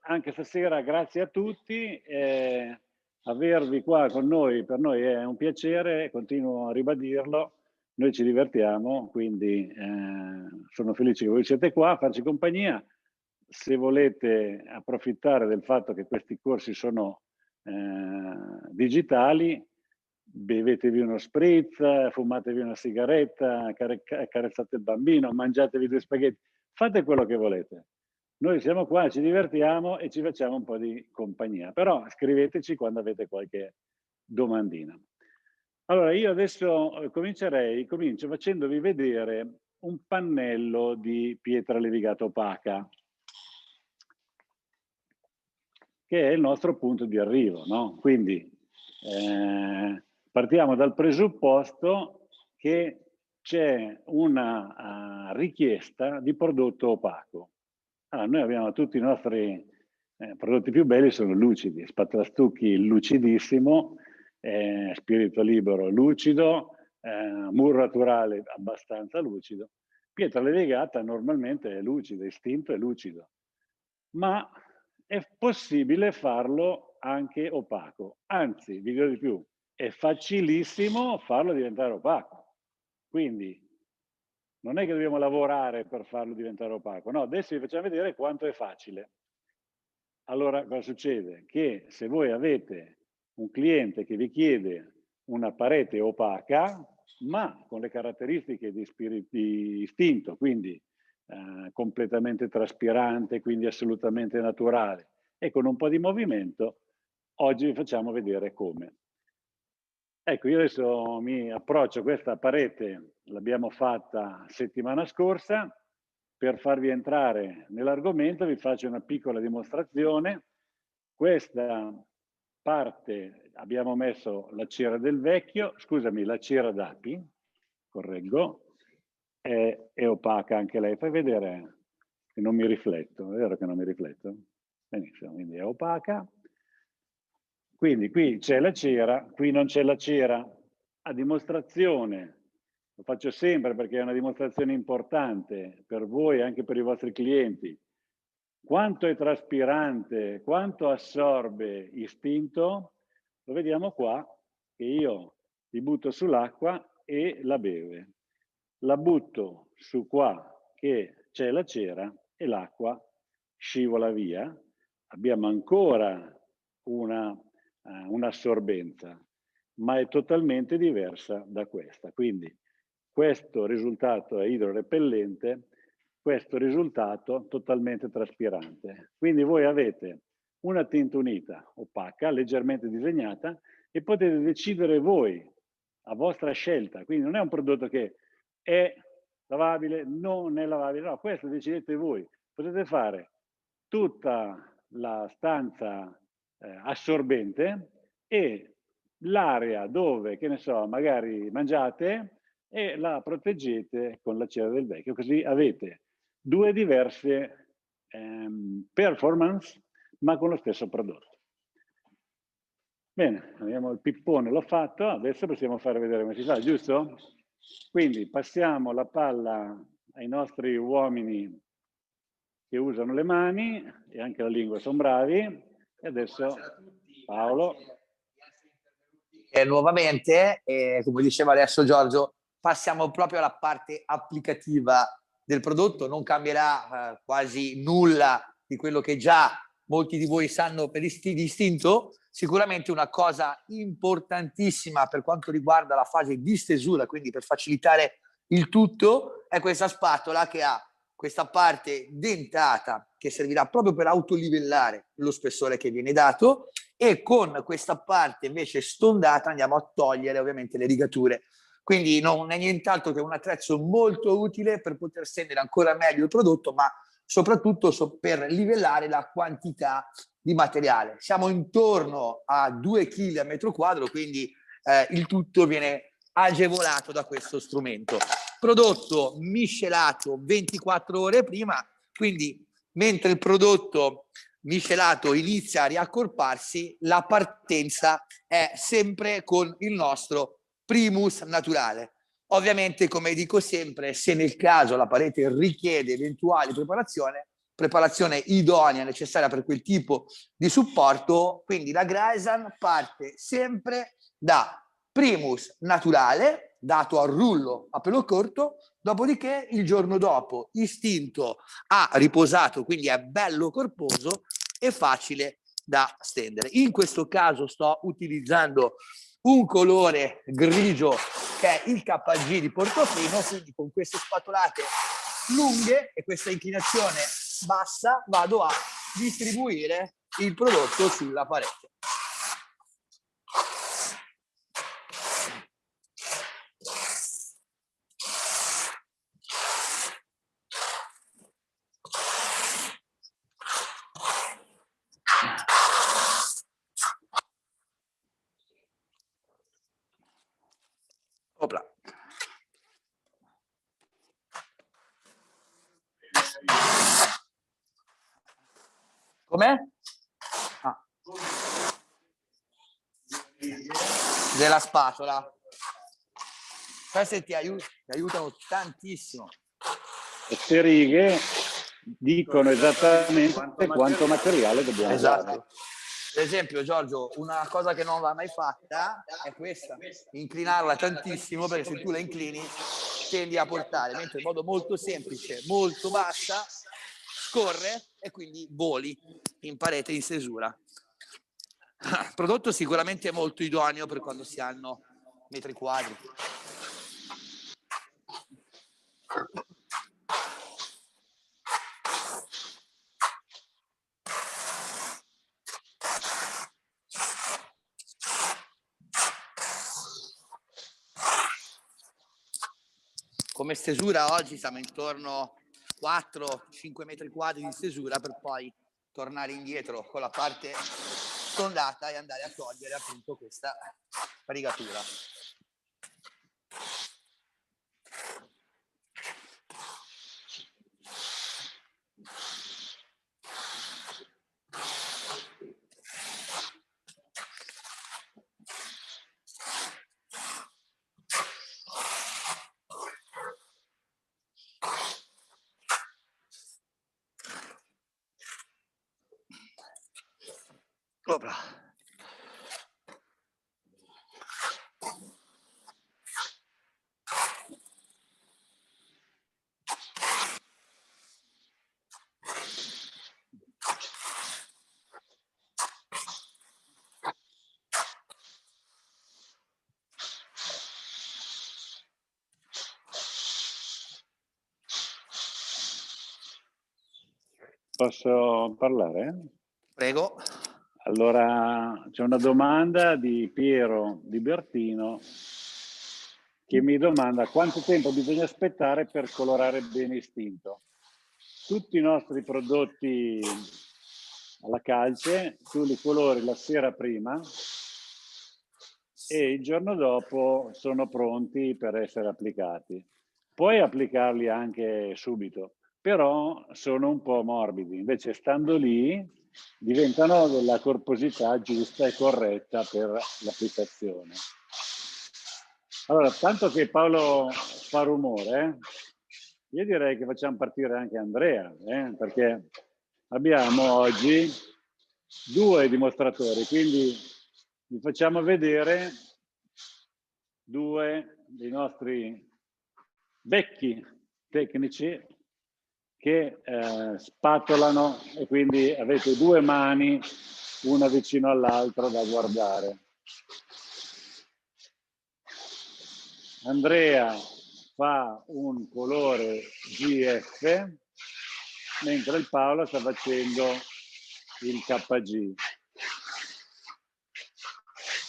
anche stasera grazie a tutti. Avervi qua con noi per noi è un piacere, continuo a ribadirlo. Noi ci divertiamo, quindi sono felice che voi siete qua a farci compagnia. Se volete approfittare del fatto che questi corsi sono digitali, bevetevi uno spritz, fumatevi una sigaretta, accarezzate il bambino, mangiatevi 2 spaghetti, fate quello che volete. Noi siamo qua, ci divertiamo e ci facciamo un po' di compagnia, però scriveteci quando avete qualche domandina. Allora, io adesso comincio facendovi vedere un pannello di pietra levigata opaca, che è il nostro punto di arrivo, no? Quindi partiamo dal presupposto che c'è una richiesta di prodotto opaco. Allora, noi abbiamo tutti i nostri prodotti più belli, sono lucidi, spazzastucchi lucidissimo, spirito libero lucido, muro naturale abbastanza lucido, pietra levigata normalmente è lucida, istinto è lucido, ma è possibile farlo anche opaco, anzi, vi dirò di più, è facilissimo farlo diventare opaco. Quindi non è che dobbiamo lavorare per farlo diventare opaco, no, adesso vi facciamo vedere quanto è facile. Allora, cosa succede? Che se voi avete un cliente che vi chiede una parete opaca, ma con le caratteristiche di istinto, quindi completamente traspirante, quindi assolutamente naturale, e con un po' di movimento, oggi vi facciamo vedere come. Ecco, io adesso mi approccio a questa parete, l'abbiamo fatta settimana scorsa. Per farvi entrare nell'argomento vi faccio una piccola dimostrazione. Questa parte abbiamo messo la cera del vecchio, scusami, la cera d'api, correggo, è opaca anche lei. Fai vedere che non mi rifletto, è vero che non mi rifletto? Benissimo, quindi è opaca. Quindi qui c'è la cera, qui non c'è la cera. A dimostrazione, lo faccio sempre perché è una dimostrazione importante per voi e anche per i vostri clienti, quanto è traspirante, quanto assorbe istinto, lo vediamo qua, che io li butto sull'acqua e la beve. La butto su qua che c'è la cera e l'acqua scivola via. Abbiamo ancora un'assorbenza, ma è totalmente diversa da questa. Quindi questo risultato è idrorepellente, questo risultato totalmente traspirante. Quindi voi avete una tinta unita opaca, leggermente disegnata, e potete decidere voi, a vostra scelta. Quindi non è un prodotto che è lavabile, non è lavabile, no, questo decidete voi. Potete fare tutta la stanza assorbente e l'area dove, che ne so, magari mangiate e la proteggete con la cera del vecchio, così avete 2 diverse performance ma con lo stesso prodotto. Bene, abbiamo il pippone, l'ho fatto, adesso possiamo fare vedere come si fa, giusto? Quindi passiamo la palla ai nostri uomini che usano le mani e anche la lingua, sono bravi. E adesso Paolo. Nuovamente, come diceva adesso Giorgio, passiamo proprio alla parte applicativa del prodotto. Non cambierà quasi nulla di quello che già molti di voi sanno per istinto. Sicuramente una cosa importantissima per quanto riguarda la fase di stesura, quindi per facilitare il tutto, è questa spatola che ha questa parte dentata che servirà proprio per autolivellare lo spessore che viene dato, e con questa parte invece stondata andiamo a togliere ovviamente le rigature. Quindi non è nient'altro che un attrezzo molto utile per poter stendere ancora meglio il prodotto, ma soprattutto per livellare la quantità di materiale. Siamo intorno a 2 kg a metro quadro, quindi il tutto viene agevolato da questo strumento. Prodotto miscelato 24 ore prima, quindi mentre il prodotto miscelato inizia a riaccorparsi, la partenza è sempre con il nostro primus naturale. Ovviamente, come dico sempre, se nel caso la parete richiede eventuali preparazioni, preparazione idonea, necessaria per quel tipo di supporto. Quindi la Graisan parte sempre da primus naturale, dato al rullo a pelo corto, dopodiché il giorno dopo istinto ha riposato, quindi è bello corposo e facile da stendere. In questo caso sto utilizzando un colore grigio che è il KG di Portofino, quindi con queste spatolate lunghe e questa inclinazione bassa vado a distribuire il prodotto sulla parete. Opla. Com'è? Ah. Della spatola. Queste ti aiutano tantissimo. Queste righe dicono esattamente quanto materiale dobbiamo usare. Per esempio, Giorgio, una cosa che non va mai fatta è questa, inclinarla tantissimo, perché se tu la inclini tendi a portare, mentre in modo molto semplice, molto bassa, scorre e quindi voli in parete in stesura. Il prodotto sicuramente è molto idoneo per quando si hanno metri quadri. Come stesura oggi siamo intorno a 4-5 metri quadri di stesura, per poi tornare indietro con la parte stondata e andare a togliere appunto questa rigatura. Opla. Posso parlare? Prego. Allora, c'è una domanda di Piero Di Bertino che mi domanda quanto tempo bisogna aspettare per colorare bene istinto. Tutti i nostri prodotti alla calce, tu li colori la sera prima e il giorno dopo sono pronti per essere applicati. Puoi applicarli anche subito, però sono un po' morbidi. Invece stando lì diventano della corposità giusta e corretta per l'applicazione. Allora, tanto che Paolo fa rumore, io direi che facciamo partire anche Andrea, perché abbiamo oggi 2 dimostratori, quindi vi facciamo vedere 2 dei nostri vecchi tecnici che spatolano e quindi avete 2 mani, una vicino all'altra da guardare. Andrea fa un colore GF, mentre il Paolo sta facendo il KG.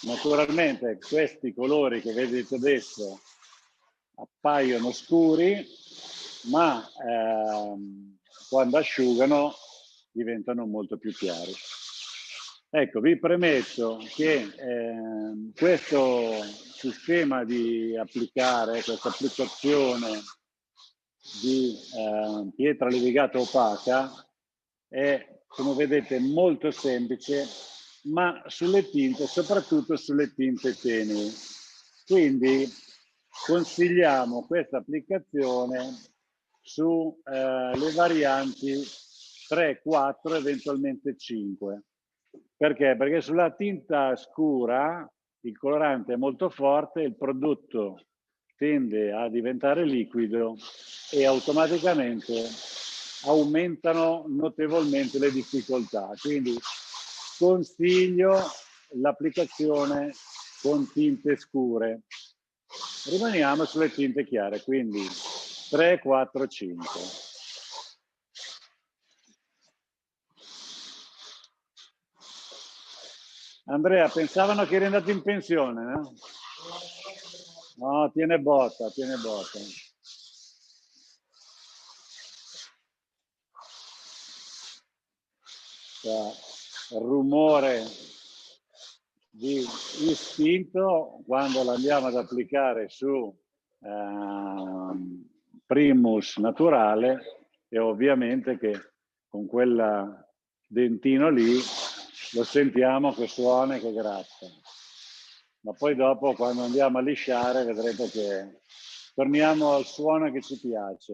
Naturalmente questi colori che vedete adesso appaiono scuri, ma quando asciugano diventano molto più chiari. Ecco, vi premetto che questo sistema di applicare, questa applicazione di pietra levigata opaca è, come vedete, molto semplice, ma sulle tinte, soprattutto sulle tinte tenui. Quindi consigliamo questa applicazione su le varianti 3, 4, eventualmente 5. Perché? Perché sulla tinta scura il colorante è molto forte, il prodotto tende a diventare liquido e automaticamente aumentano notevolmente le difficoltà. Quindi consiglio l'applicazione con tinte scure. Rimaniamo sulle tinte chiare, quindi 3, 4, 5. Andrea, pensavano che eri andato in pensione, no? No, tiene botta, tiene botta. Cioè, rumore di istinto quando l'andiamo ad applicare su Primus naturale, e ovviamente che con quel dentino lì lo sentiamo che suona e che gratta. Ma poi dopo, quando andiamo a lisciare, vedrete che torniamo al suono che ci piace.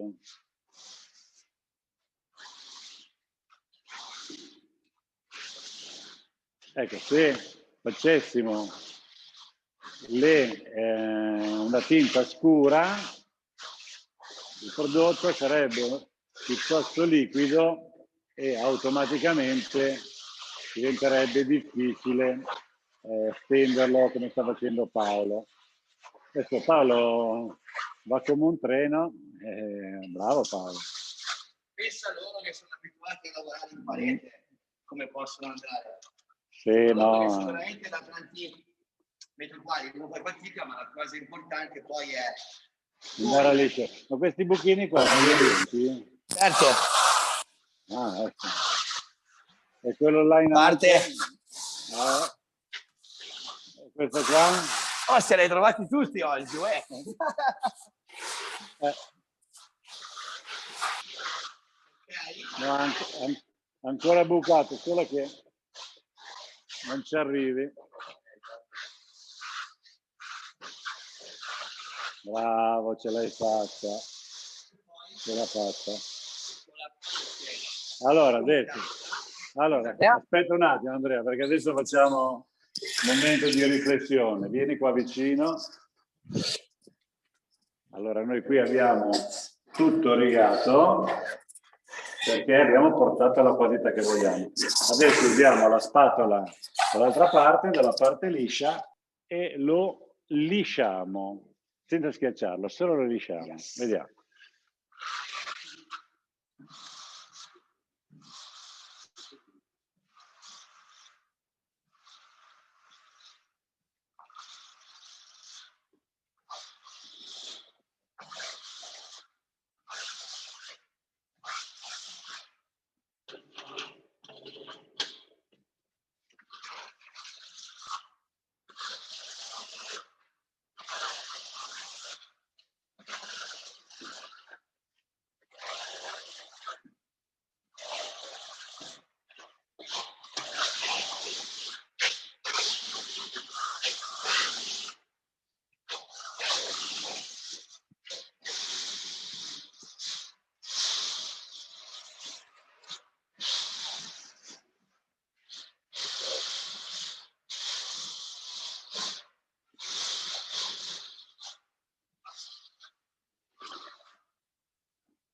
Ecco, se facessimo una tinta scura, il prodotto sarebbe piuttosto liquido e automaticamente diventerebbe difficile stenderlo come sta facendo Paolo. Adesso Paolo va come un treno, bravo Paolo. Pensa loro che sono abituati a lavorare in parete, come possono andare. Sì, no. Sono veramente da tanti metri quadri, non fai fatica, ma la cosa importante poi è andare a liscio. Ma questi buchini qua sono denti? Certo. Ah, ecco. E quello là in Parte. alto? Questo qua? Oh, se li hai trovati tutti oggi, No, ancora bucato, solo che non ci arrivi. Bravo, ce l'hai fatta. Ce l'ha fatta. Allora, detto. Allora, aspetta un attimo Andrea, perché adesso facciamo un momento di riflessione. Vieni qua vicino. Allora, noi qui abbiamo tutto rigato perché abbiamo portato la quantità che vogliamo. Adesso usiamo la spatola dall'altra parte, dalla parte liscia, e lo lisciamo senza schiacciarlo, solo lo lisciamo. Yes. Vediamo.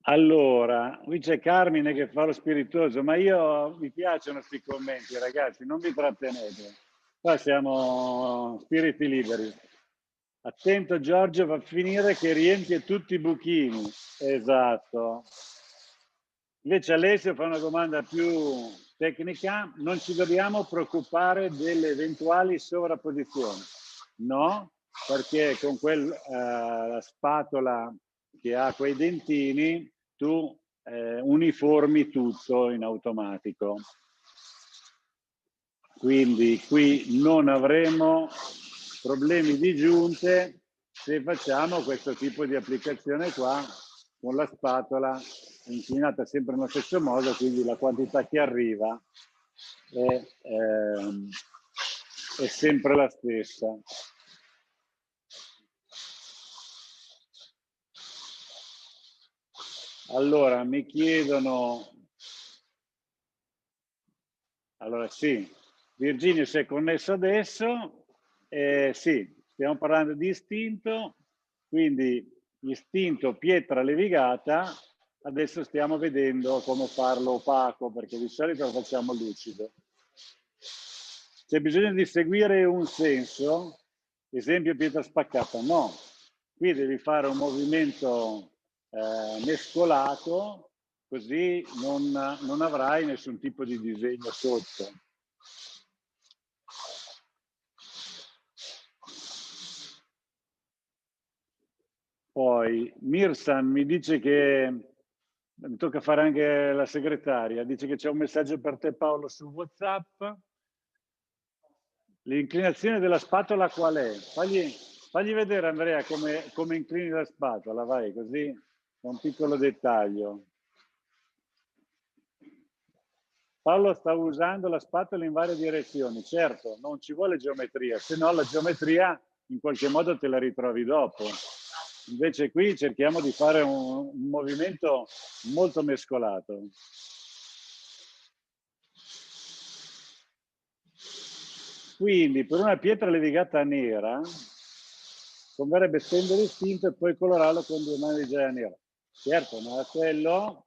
Allora, qui c'è Carmine che fa lo spiritoso, ma mi piacciono questi commenti, ragazzi, non vi trattenete. Qua siamo spiriti liberi. Attento Giorgio, va a finire che riempie tutti i buchini. Esatto. Invece Alessio fa una domanda più tecnica, non ci dobbiamo preoccupare delle eventuali sovrapposizioni. No, perché con la spatola che ha quei dentini tu uniformi tutto in automatico. Quindi qui non avremo problemi di giunte se facciamo questo tipo di applicazione qua con la spatola inclinata sempre nello stesso modo, quindi la quantità che arriva è sempre la stessa. Allora, mi chiedono Allora sì, Virginio si è connesso adesso, sì, stiamo parlando di istinto, quindi istinto pietra levigata, adesso stiamo vedendo come farlo opaco, perché di solito lo facciamo lucido. C'è bisogno di seguire un senso, esempio pietra spaccata, no, qui devi fare un movimento mescolato, così non avrai nessun tipo di disegno sotto. Poi Mirsan mi dice che mi tocca fare anche la segretaria, dice che c'è un messaggio per te Paolo su WhatsApp. L'inclinazione della spatola qual è? Fagli vedere Andrea come inclini la spatola, vai, così è un piccolo dettaglio. Paolo sta usando la spatola in varie direzioni, certo, non ci vuole geometria, se no la geometria in qualche modo te la ritrovi dopo. Invece qui cerchiamo di fare un movimento molto mescolato. Quindi per una pietra levigata nera converrebbe stendere istinto e poi colorarlo con 2 mani di ghiaia nera. Certo, ma quello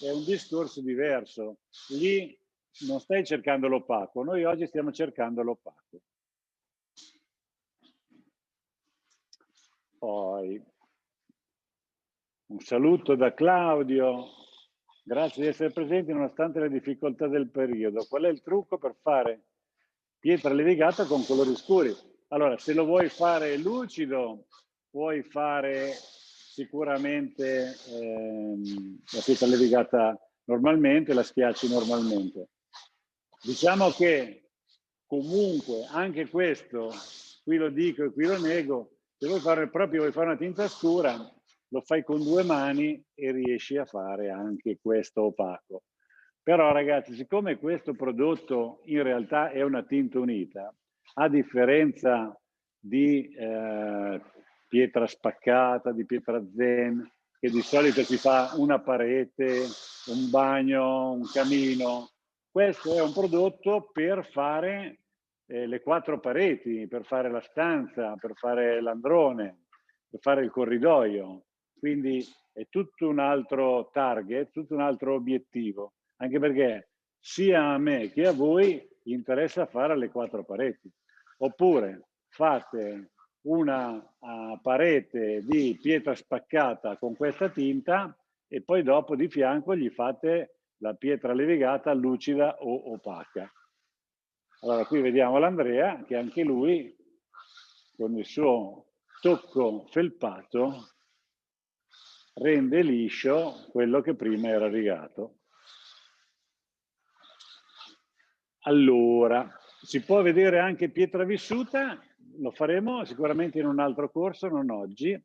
è un discorso diverso. Lì non stai cercando l'opaco, noi oggi stiamo cercando l'opaco. Poi un saluto da Claudio, grazie di essere presenti nonostante le difficoltà del periodo. Qual è il trucco per fare pietra levigata con colori scuri? Allora, se lo vuoi fare lucido, puoi fare sicuramente la pietra levigata normalmente, la schiacci normalmente. Diciamo che comunque anche questo, qui lo dico e qui lo nego, se vuoi fare proprio, vuoi fare una tinta scura, lo fai con 2 mani e riesci a fare anche questo opaco. Però ragazzi, siccome questo prodotto in realtà è una tinta unita, a differenza di pietra spaccata, di pietra zen, che di solito si fa una parete, un bagno, un camino, questo è un prodotto per fare le 4 pareti, per fare la stanza, per fare l'androne, per fare il corridoio. Quindi è tutto un altro target, tutto un altro obiettivo, anche perché sia a me che a voi interessa fare le 4 pareti. Oppure fate una parete di pietra spaccata con questa tinta e poi dopo di fianco gli fate la pietra levigata lucida o opaca. Allora qui vediamo l'Andrea che anche lui con il suo tocco felpato rende liscio quello che prima era rigato. Allora, si può vedere anche pietra vissuta, lo faremo sicuramente in un altro corso, non oggi.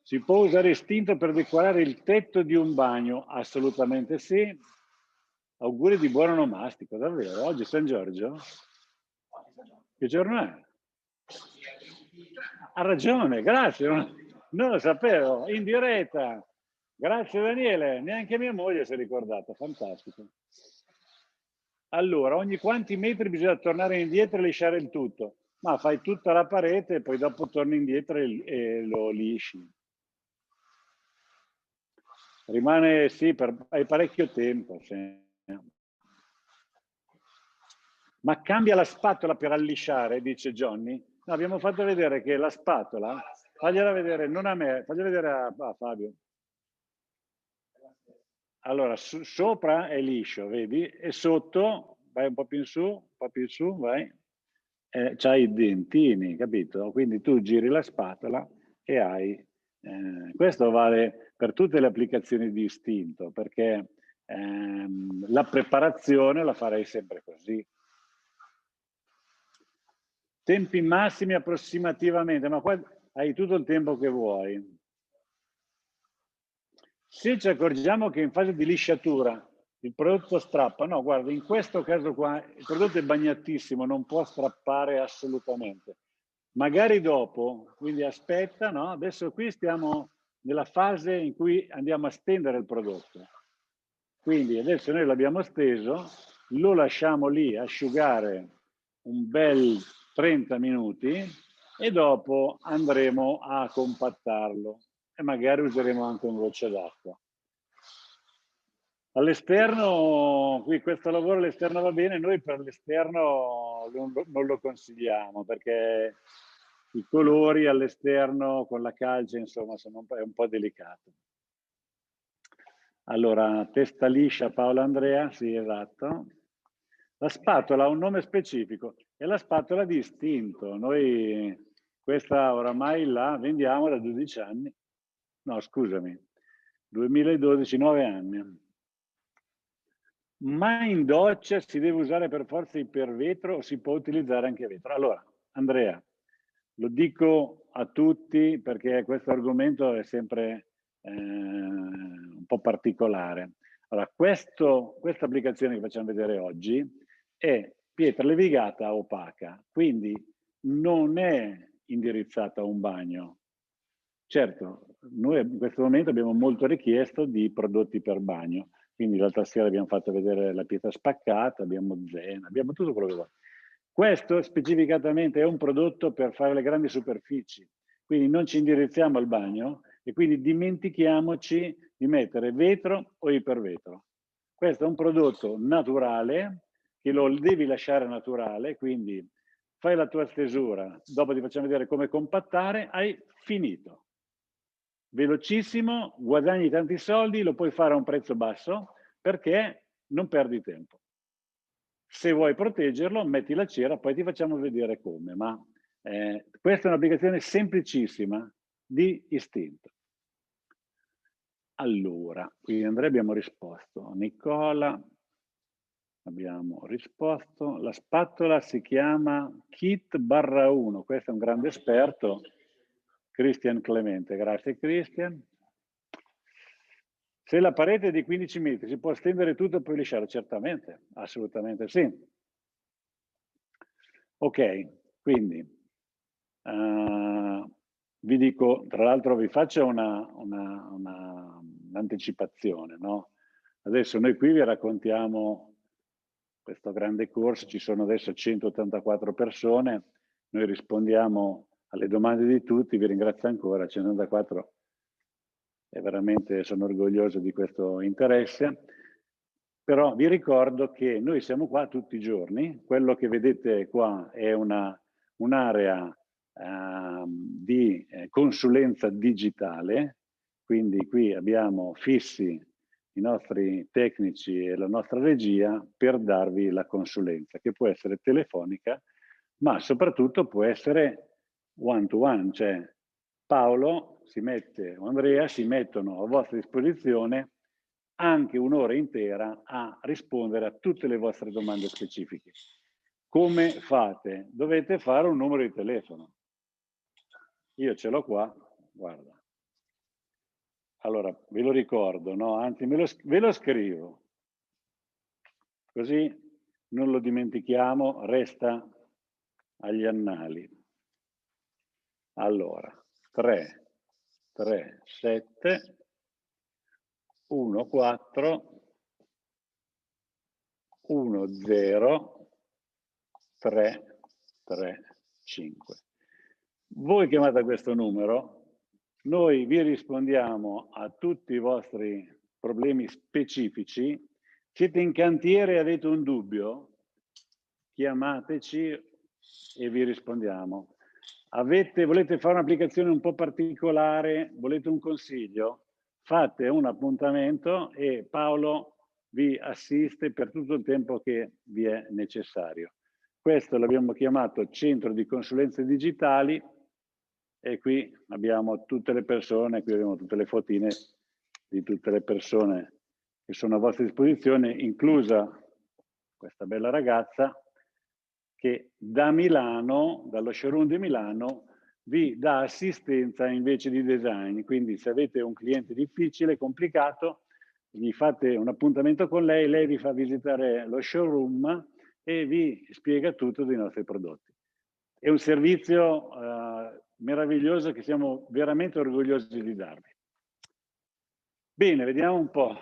Si può usare istinto per decorare il tetto di un bagno? Assolutamente sì. Auguri di buon onomastico, davvero? Oggi è San Giorgio? Che giorno è? Ha ragione, grazie, non lo sapevo, in diretta. Grazie Daniele, neanche mia moglie si è ricordata, fantastico. Allora, ogni quanti metri bisogna tornare indietro e lisciare il tutto? Ma fai tutta la parete e poi dopo torni indietro e lo lisci. Rimane, sì, hai parecchio tempo. Sì. Ma cambia la spatola per allisciare, dice Johnny. No, abbiamo fatto vedere che la spatola, fagliela vedere, non a me, fagliela vedere a Fabio. Allora, sopra è liscio, vedi? E sotto, vai un po' più in su, vai. C'hai i dentini, capito? Quindi tu giri la spatola e hai... questo vale per tutte le applicazioni di istinto, perché la preparazione la farei sempre così. Tempi massimi approssimativamente, ma qua hai tutto il tempo che vuoi. Se ci accorgiamo che in fase di lisciatura il prodotto strappa, no, guarda, in questo caso qua il prodotto è bagnatissimo, non può strappare assolutamente. Magari dopo, quindi aspetta, no? Adesso qui stiamo nella fase in cui andiamo a stendere il prodotto. Quindi adesso noi l'abbiamo steso, lo lasciamo lì asciugare un bel 30 minuti e dopo andremo a compattarlo e magari useremo anche un goccia d'acqua. All'esterno, qui questo lavoro all'esterno va bene, noi per l'esterno non lo consigliamo perché i colori all'esterno con la calce, insomma, è un po' delicato. Allora, testa liscia Paolo Andrea, sì, esatto. La spatola ha un nome specifico, è la spatola di istinto. Noi questa oramai la vendiamo da 12 anni. No, scusami, 2012, 9 anni. Ma in doccia si deve usare per forza ipervetro o si può utilizzare anche vetro? Allora, Andrea, lo dico a tutti perché questo argomento è sempre un po' particolare. Allora, questa applicazione che facciamo vedere oggi è pietra levigata opaca, quindi non è indirizzata a un bagno. Certo, noi in questo momento abbiamo molto richiesto di prodotti per bagno, quindi l'altra sera abbiamo fatto vedere la pietra spaccata, abbiamo Zena, abbiamo tutto quello che vuoi. Questo specificatamente è un prodotto per fare le grandi superfici, quindi non ci indirizziamo al bagno e quindi dimentichiamoci di mettere vetro o ipervetro. Questo è un prodotto naturale che lo devi lasciare naturale, quindi fai la tua stesura, dopo ti facciamo vedere come compattare, hai finito. Velocissimo, guadagni tanti soldi, lo puoi fare a un prezzo basso perché non perdi tempo. Se vuoi proteggerlo, metti la cera, poi ti facciamo vedere come, ma questa è un'applicazione semplicissima di istinto. Allora, qui Andrea abbiamo risposto, Nicola abbiamo risposto, la spatola si chiama Kit/1, questo è un grande esperto, Cristian Clemente, grazie Cristian. Se la parete è di 15 metri si può stendere tutto e poi lisciare? Certamente, assolutamente sì. Ok, quindi vi dico, tra l'altro vi faccio un'anticipazione, no? Adesso noi qui vi raccontiamo questo grande corso, ci sono adesso 184 persone, noi rispondiamo alle domande di tutti, vi ringrazio ancora, 184 e veramente sono orgoglioso di questo interesse, però vi ricordo che noi siamo qua tutti i giorni, quello che vedete qua è un'area di consulenza digitale, quindi qui abbiamo fissi i nostri tecnici e la nostra regia per darvi la consulenza, che può essere telefonica, ma soprattutto può essere one to one, cioè Paolo si mette, o Andrea si mettono a vostra disposizione anche un'ora intera a rispondere a tutte le vostre domande specifiche. Come fate? Dovete fare un numero di telefono. Io ce l'ho qua, guarda. Allora, ve lo ricordo, no? Anzi, ve lo scrivo. Così non lo dimentichiamo, resta agli annali. Allora, 337 14 10335. Voi chiamate questo numero, noi vi rispondiamo a tutti i vostri problemi specifici. Siete in cantiere e avete un dubbio? Chiamateci e vi rispondiamo. Volete fare un'applicazione un po' particolare? Volete un consiglio? Fate un appuntamento e Paolo vi assiste per tutto il tempo che vi è necessario. Questo l'abbiamo chiamato Centro di Consulenze Digitali e qui abbiamo tutte le persone, qui abbiamo tutte le fotine di tutte le persone che sono a vostra disposizione, inclusa questa bella ragazza che da Milano, dallo showroom di Milano, vi dà assistenza invece di design. Quindi se avete un cliente difficile, complicato, gli fate un appuntamento con lei vi fa visitare lo showroom e vi spiega tutto dei nostri prodotti. È un servizio meraviglioso che siamo veramente orgogliosi di darvi. Bene, vediamo un po'.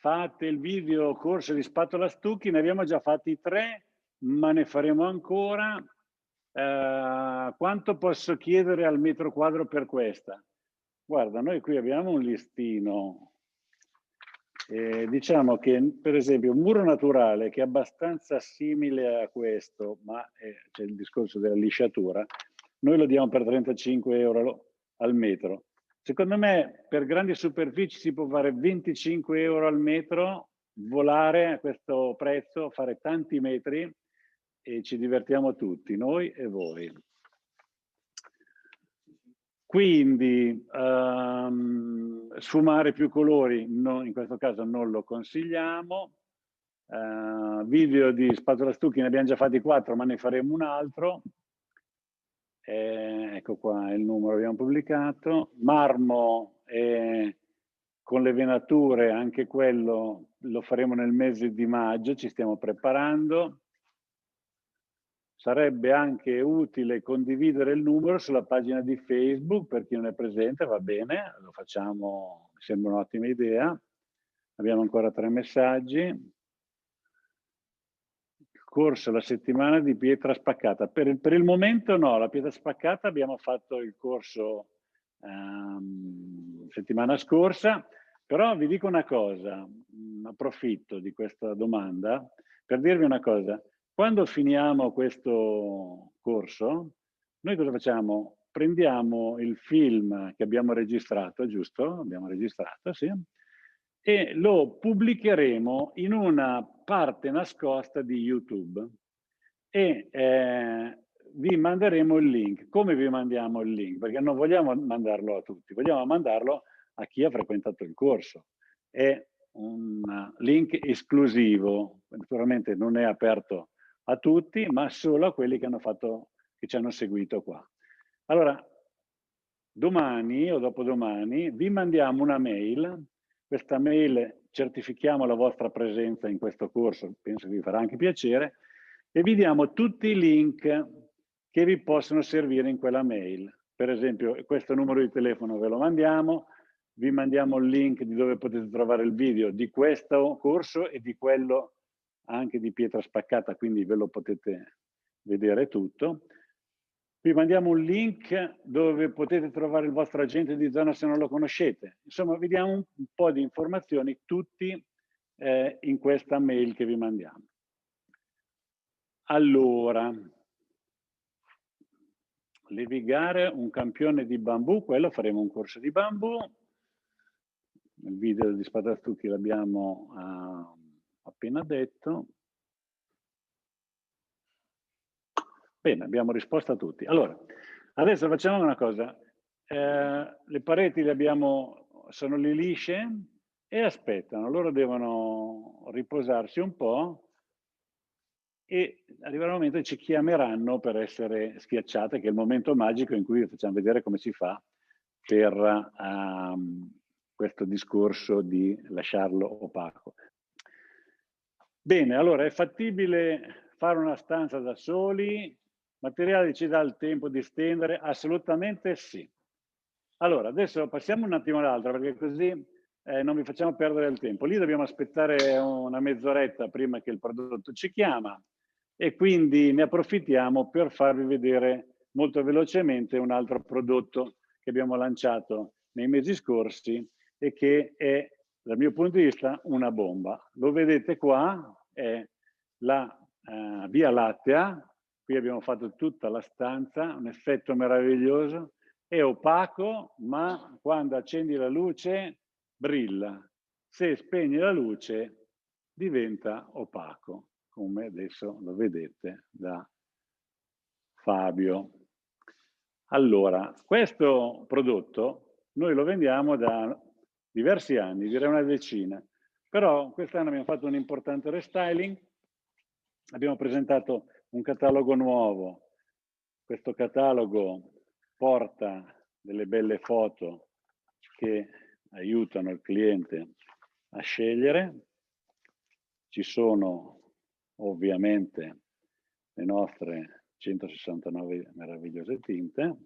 fate il video corso di spatola stucchi, ne abbiamo già fatti 3, ma ne faremo ancora. Quanto posso chiedere al metro quadro per questa? Guarda, noi qui abbiamo un listino. Diciamo che per esempio un muro naturale che è abbastanza simile a questo, ma c'è il discorso della lisciatura, noi lo diamo per 35 euro al metro. Secondo me per grandi superfici si può fare 25 euro al metro, volare a questo prezzo, fare tanti metri e ci divertiamo tutti, noi e voi. Quindi sfumare più colori no, in questo caso non lo consigliamo. Video di spatola stucchi ne abbiamo già fatti 4, ma ne faremo un altro. Ecco qua il numero abbiamo pubblicato. Marmo con le venature, anche quello lo faremo nel mese di maggio, ci stiamo preparando. Sarebbe anche utile condividere il numero sulla pagina di Facebook, per chi non è presente, va bene, lo facciamo, mi sembra un'ottima idea. Abbiamo ancora 3 messaggi. Corso la settimana di pietra spaccata. Per il momento no, la pietra spaccata abbiamo fatto il corso settimana scorsa, però vi dico una cosa, approfitto di questa domanda per dirvi una cosa. Quando finiamo questo corso, noi cosa facciamo? Prendiamo il film che abbiamo registrato, giusto? Abbiamo registrato, sì. E lo pubblicheremo in una parte nascosta di YouTube e vi manderemo il link. Come vi mandiamo il link? Perché non vogliamo mandarlo a tutti, vogliamo mandarlo a chi ha frequentato il corso. È un link esclusivo, naturalmente non è aperto a tutti, ma solo a quelli che ci hanno seguito qua. Allora, domani o dopodomani vi mandiamo una mail. Questa mail certifichiamo la vostra presenza in questo corso, penso che vi farà anche piacere, e vi diamo tutti i link che vi possono servire in quella mail. Per esempio, questo numero di telefono ve lo mandiamo, vi mandiamo il link di dove potete trovare il video di questo corso e di quello anche di pietra spaccata, quindi ve lo potete vedere tutto. Vi mandiamo un link dove potete trovare il vostro agente di zona se non lo conoscete. Insomma, vi diamo un po' di informazioni tutti in questa mail che vi mandiamo. Allora, levigare un campione di bambù, quello faremo un corso di bambù. Il video di spatola stucchi l'abbiamo appena detto. Bene, abbiamo risposto a tutti. Allora, adesso facciamo una cosa. Le pareti sono lì lisce e aspettano. Loro devono riposarsi un po' e arriverà il momento che ci chiameranno per essere schiacciate, che è il momento magico in cui vi facciamo vedere come si fa per questo discorso di lasciarlo opaco. Bene, allora è fattibile fare una stanza da soli? Materiale ci dà il tempo di stendere? Assolutamente sì. Allora, adesso passiamo un attimo all'altro, perché così non vi facciamo perdere il tempo. Lì dobbiamo aspettare una mezz'oretta prima che il prodotto ci chiama e quindi ne approfittiamo per farvi vedere molto velocemente un altro prodotto che abbiamo lanciato nei mesi scorsi e che è, dal mio punto di vista, una bomba. Lo vedete qua, è la Via Lattea. Qui abbiamo fatto tutta la stanza, un effetto meraviglioso. È opaco, ma quando accendi la luce brilla. Se spegni la luce diventa opaco, come adesso lo vedete da Fabio. Allora, questo prodotto noi lo vendiamo da diversi anni, direi una decina, però quest'anno abbiamo fatto un importante restyling, abbiamo presentato un catalogo nuovo. Questo catalogo porta delle belle foto che aiutano il cliente a scegliere. Ci sono ovviamente le nostre 169 meravigliose tinte.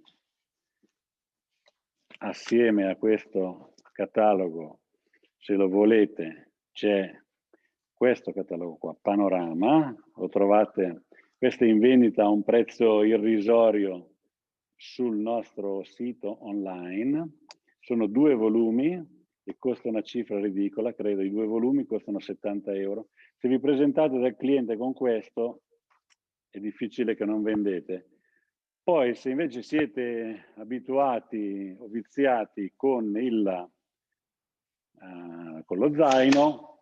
Assieme a questo catalogo, se lo volete, c'è questo catalogo qua, Panorama, lo trovate, questo è in vendita a un prezzo irrisorio sul nostro sito online, sono 2 volumi e costa una cifra ridicola, credo, i 2 volumi costano 70 euro. Se vi presentate dal cliente con questo, è difficile che non vendete. Poi se invece siete abituati o viziati con lo zaino,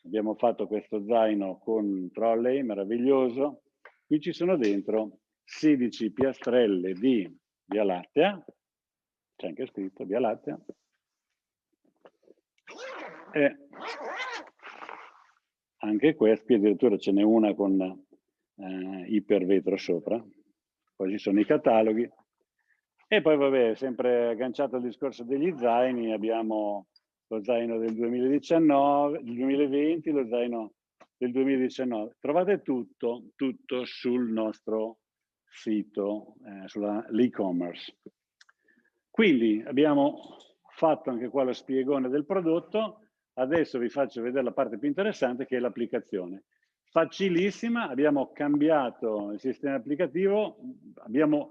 abbiamo fatto questo zaino con trolley meraviglioso, qui ci sono dentro 16 piastrelle di Via Lattea, c'è anche scritto Via Lattea, e anche questi, addirittura ce n'è una con ipervetro sopra, poi ci sono i cataloghi, e poi vabbè, sempre agganciato al discorso degli zaini, abbiamo lo zaino del 2019, del 2020, lo zaino del 2019. Trovate tutto sul nostro sito, sull'e-commerce. Quindi abbiamo fatto anche qua lo spiegone del prodotto, adesso vi faccio vedere la parte più interessante che è l'applicazione. Facilissima, abbiamo cambiato il sistema applicativo, abbiamo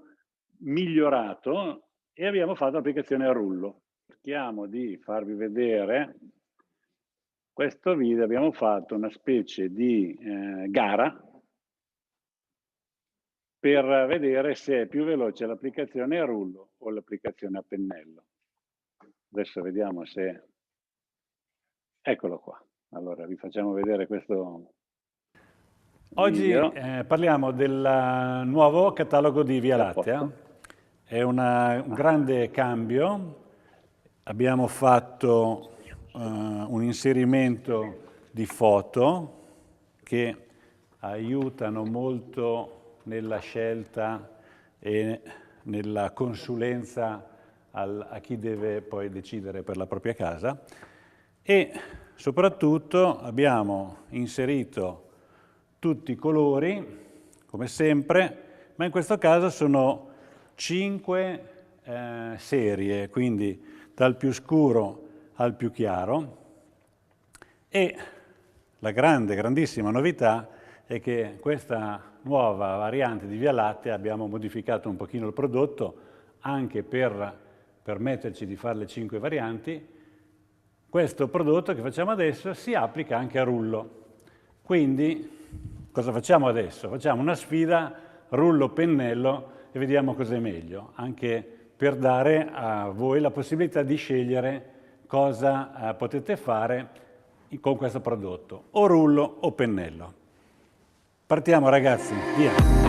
migliorato e abbiamo fatto l'applicazione a rullo. Cerchiamo di farvi vedere questo video, abbiamo fatto una specie di gara per vedere se è più veloce l'applicazione a rullo o l'applicazione a pennello. Adesso vediamo se... Eccolo qua. Allora, vi facciamo vedere questo Oggi video. parliamo del nuovo catalogo di Via Lattea. È un grande cambio. Abbiamo fatto un inserimento di foto che aiutano molto nella scelta e nella consulenza a chi deve poi decidere per la propria casa, e soprattutto abbiamo inserito tutti i colori, come sempre, ma in questo caso sono 5 serie, quindi dal più scuro al più chiaro, e la grandissima novità è che questa nuova variante di Via Lattea abbiamo modificato un pochino il prodotto anche per permetterci di fare le 5 varianti. Questo prodotto che facciamo adesso si applica anche a rullo. Quindi cosa facciamo adesso? Facciamo una sfida rullo-pennello e vediamo cos'è meglio, anche per dare a voi la possibilità di scegliere cosa potete fare con questo prodotto, o rullo o pennello. Partiamo ragazzi, via!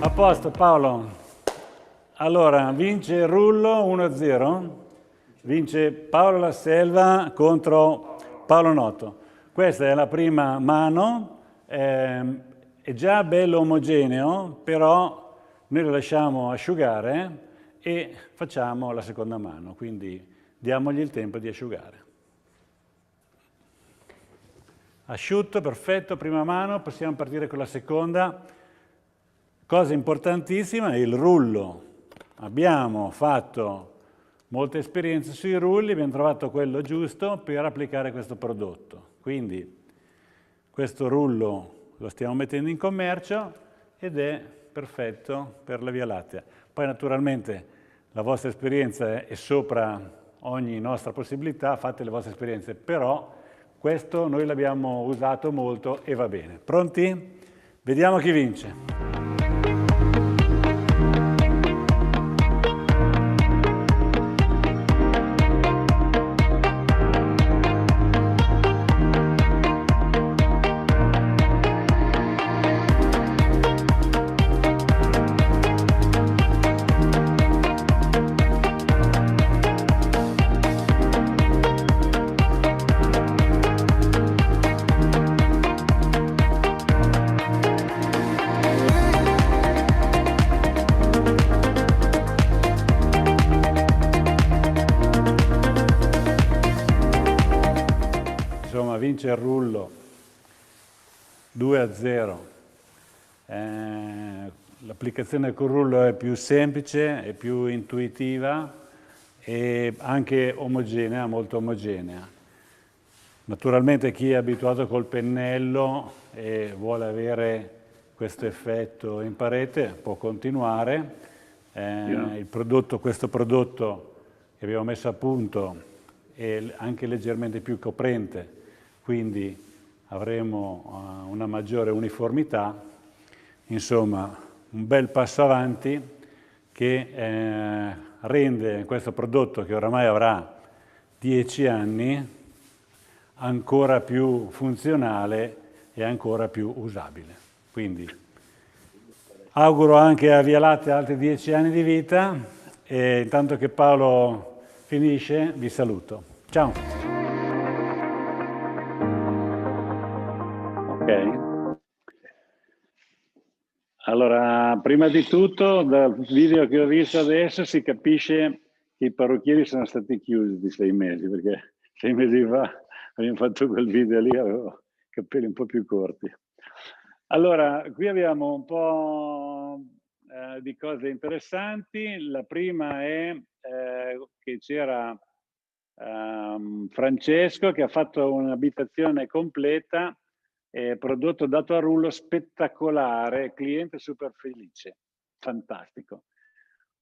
A posto Paolo, allora vince il rullo 1-0, vince Paolo La Selva contro Paolo Noto. Questa è la prima mano, è già bello omogeneo, però noi lo lasciamo asciugare e facciamo la seconda mano, quindi diamogli il tempo di asciugare. Asciutto, perfetto, prima mano, possiamo partire con la seconda. Cosa importantissima è il rullo. Abbiamo fatto molte esperienze sui rulli, abbiamo trovato quello giusto per applicare questo prodotto. Quindi questo rullo lo stiamo mettendo in commercio, ed è perfetto per la Via Lattea. Poi naturalmente la vostra esperienza è sopra ogni nostra possibilità, fate le vostre esperienze, però questo noi l'abbiamo usato molto e va bene. Pronti? Vediamo chi vince. Insomma, vince il Rullo 2-0. L'applicazione con Rullo è più semplice, è più intuitiva e anche omogenea, molto omogenea. Naturalmente chi è abituato col pennello e vuole avere questo effetto in parete può continuare. Questo prodotto che abbiamo messo a punto è anche leggermente più coprente, quindi avremo una maggiore uniformità. Insomma, un bel passo avanti che rende questo prodotto, che oramai avrà 10 anni, ancora più funzionale e ancora più usabile. Quindi auguro anche a Via Lattea altri 10 anni di vita e intanto che Paolo finisce vi saluto. Ciao! Ok. Allora, prima di tutto, dal video che ho visto adesso si capisce che i parrucchieri sono stati chiusi di 6 mesi, perché 6 mesi fa abbiamo fatto quel video lì, avevo i capelli un po' più corti. Allora, qui abbiamo un po' di cose interessanti. La prima è che c'era Francesco che ha fatto un'abitazione completa, prodotto dato a Rullo, spettacolare, cliente super felice, fantastico.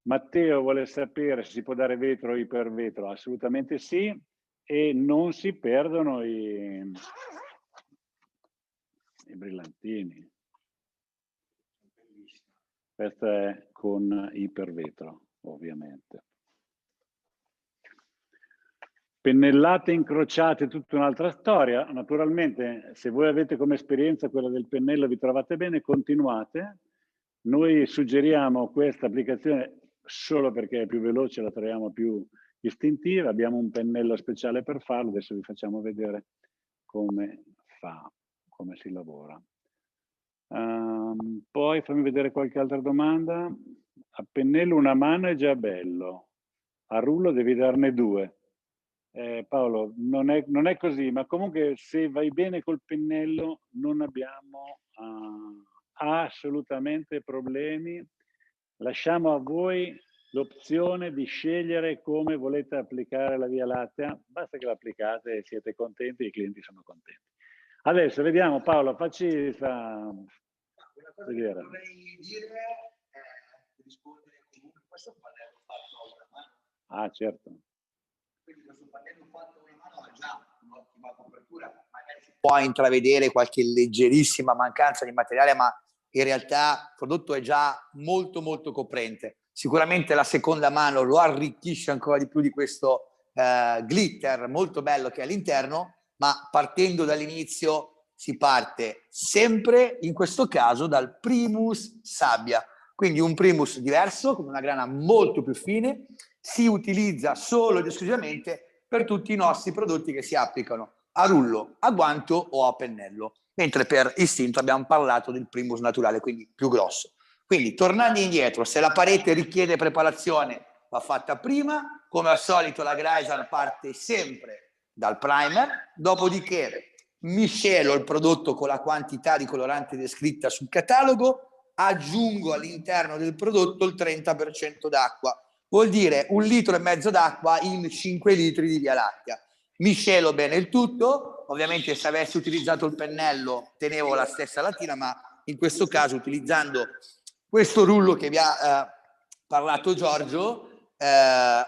Matteo vuole sapere se si può dare vetro o ipervetro, assolutamente sì, e non si perdono i brillantini. Questo è con ipervetro, ovviamente. Pennellate incrociate, tutta un'altra storia. Naturalmente, se voi avete come esperienza quella del pennello, vi trovate bene, continuate. Noi suggeriamo questa applicazione solo perché è più veloce, la troviamo più istintiva. Abbiamo un pennello speciale per farlo, adesso vi facciamo vedere come si lavora. Poi fammi vedere qualche altra domanda. A pennello una mano è già bello, a Rullo devi darne 2. Paolo, non è così, ma comunque se vai bene col pennello non abbiamo assolutamente problemi. Lasciamo a voi l'opzione di scegliere come volete applicare la Via Lattea, basta che l'applicate e siete contenti, i clienti sono contenti. Adesso vediamo, Paolo, facci vedere. Vorrei dire rispondere comunque questo pannello fatto a una mano. Ah, certo. Quindi questo pannello fatto a una mano ha già un'ottima copertura, magari si può intravedere qualche leggerissima mancanza di materiale, ma in realtà il prodotto è già molto molto coprente. Sicuramente la seconda mano lo arricchisce ancora di più di questo glitter molto bello che è all'interno, ma partendo dall'inizio si parte sempre, in questo caso, dal primus sabbia. Quindi un primus diverso, con una grana molto più fine, si utilizza solo ed esclusivamente per tutti i nostri prodotti che si applicano a rullo, a guanto o a pennello, mentre per istinto abbiamo parlato del primus naturale, quindi più grosso. Quindi tornando indietro, se la parete richiede preparazione va fatta prima, come al solito la Gryzar parte sempre dal primer, dopodiché miscelo il prodotto con la quantità di colorante descritta sul catalogo, aggiungo all'interno del prodotto il 30% d'acqua, vuol dire 1,5 litri d'acqua in 5 litri di Via Lattea. Miscelo bene il tutto, ovviamente se avessi utilizzato il pennello tenevo la stessa lattina, ma in questo caso utilizzando questo rullo che vi ha parlato Giorgio,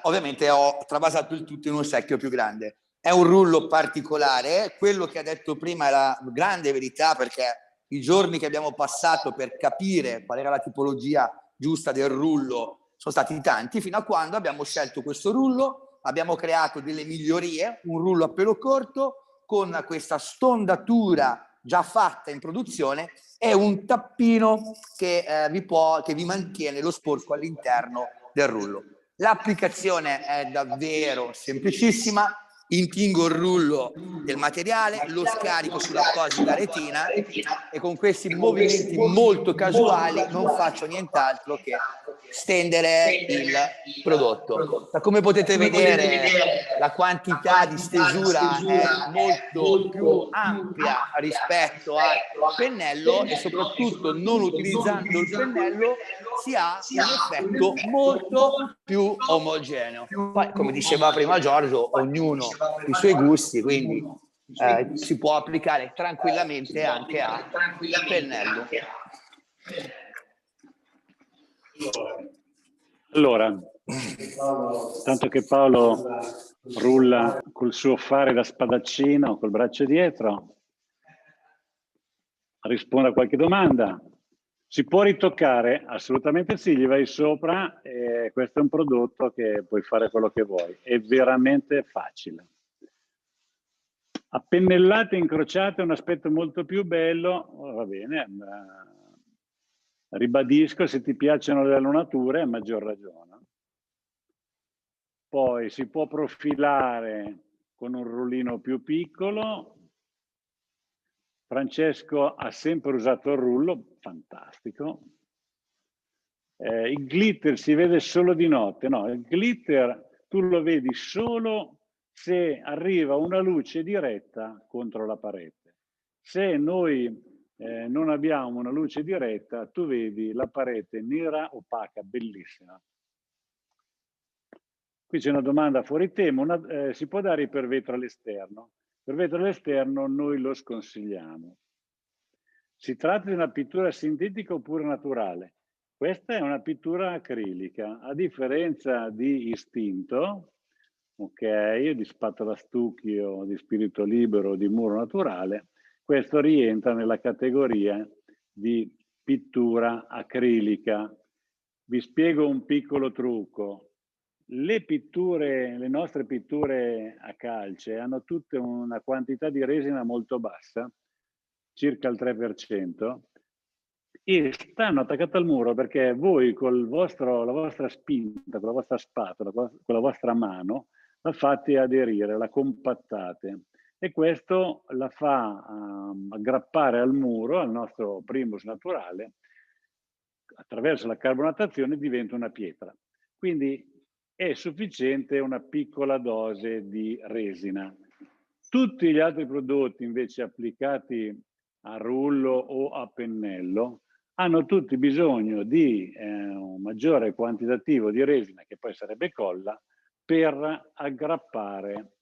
ovviamente ho travasato il tutto in un secchio più grande. È un rullo particolare, quello che ha detto prima è la grande verità, perché i giorni che abbiamo passato per capire qual era la tipologia giusta del rullo sono stati tanti, fino a quando abbiamo scelto questo rullo, abbiamo creato delle migliorie, un rullo a pelo corto con questa stondatura già fatta in produzione e un tappino che vi mantiene lo sporco all'interno del rullo. L'applicazione è davvero semplicissima, intingo il rullo del materiale, lo scarico sull'apposita retina e con questi movimenti molto casuali non faccio nient'altro che stendere il prodotto. Come potete vedere, la quantità di stesura è molto più ampia rispetto al pennello e soprattutto non utilizzando il pennello si ha un effetto molto più omogeneo. Poi, come diceva prima Giorgio, ognuno ha i suoi gusti, quindi si può applicare tranquillamente anche a pennello. Allora, tanto che Paolo rulla col suo fare da spadaccino, col braccio dietro, risponde a qualche domanda. Si può ritoccare? Assolutamente sì, gli vai sopra e questo è un prodotto che puoi fare quello che vuoi. È veramente facile. A pennellate incrociate è un aspetto molto più bello, va bene, ribadisco, se ti piacciono le allunature a maggior ragione. Poi si può profilare con un rullino più piccolo. Francesco ha sempre usato il rullo, fantastico. Il glitter si vede solo di notte, no, il glitter tu lo vedi solo se arriva una luce diretta contro la parete. Se noi non abbiamo una luce diretta, tu vedi la parete nera, opaca, bellissima. Qui c'è una domanda fuori tema, si può dare per vetro all'esterno? Per vetro all'esterno noi lo sconsigliamo. Si tratta di una pittura sintetica oppure naturale? Questa è una pittura acrilica, a differenza di istinto, ok, di spatola stucchio, di spirito libero, di muro naturale, questo rientra nella categoria di pittura acrilica. Vi spiego un piccolo trucco. Le nostre pitture a calce hanno tutte una quantità di resina molto bassa, circa il 3%, e stanno attaccate al muro perché voi con la vostra spinta, con la vostra spatola, con la vostra mano, la fate aderire, la compattate e questo la fa aggrappare al muro, al nostro primus naturale, attraverso la carbonatazione diventa una pietra. Quindi è sufficiente una piccola dose di resina. Tutti gli altri prodotti invece applicati a rullo o a pennello hanno tutti bisogno di un maggiore quantitativo di resina, che poi sarebbe colla, per aggrappare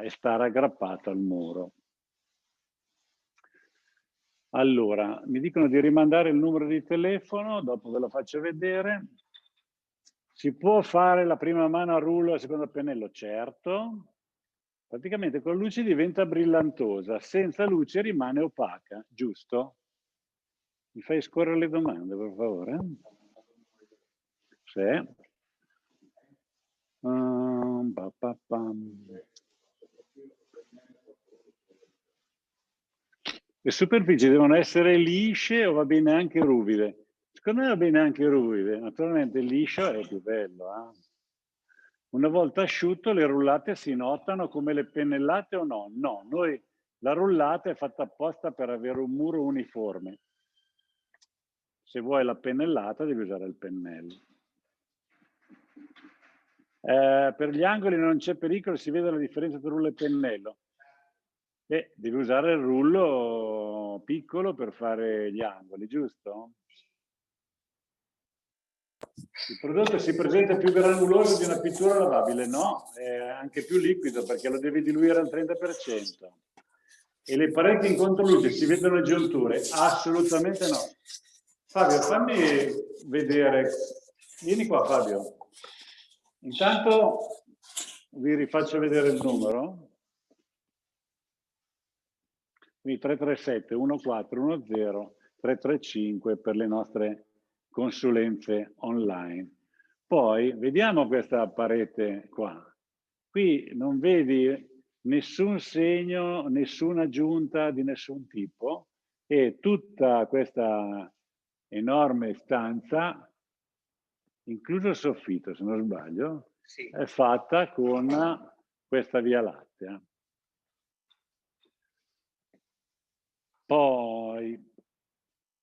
e stare aggrappato al muro. Allora, mi dicono di rimandare il numero di telefono, dopo ve lo faccio vedere. Si può fare la prima mano a rullo e la seconda a pennello? Certo. Praticamente con la luce diventa brillantosa, senza luce rimane opaca, giusto? Mi fai scorrere le domande, per favore? Sì. Le superfici devono essere lisce o va bene anche ruvide? Secondo me va bene anche ruvide, naturalmente il liscio è più bello. Una volta asciutto le rullate si notano come le pennellate o no? No, la rullata è fatta apposta per avere un muro uniforme. Se vuoi la pennellata devi usare il pennello. Per gli angoli non c'è pericolo, si vede la differenza tra rullo e pennello. Devi usare il rullo piccolo per fare gli angoli, giusto? Il prodotto si presenta più granuloso di una pittura lavabile? No, è anche più liquido perché lo devi diluire al 30%. e le pareti in controluce si vedono giunture? Assolutamente no. Fabio, fammi vedere. Vieni qua, Fabio. Intanto vi rifaccio vedere il numero. Quindi 337 1410 335 per le nostre consulenze online. Poi vediamo questa parete qua. Qui non vedi nessun segno, nessuna aggiunta di nessun tipo e tutta questa enorme stanza, incluso il soffitto se non sbaglio, Sì. è fatta con questa Via Lattea. Poi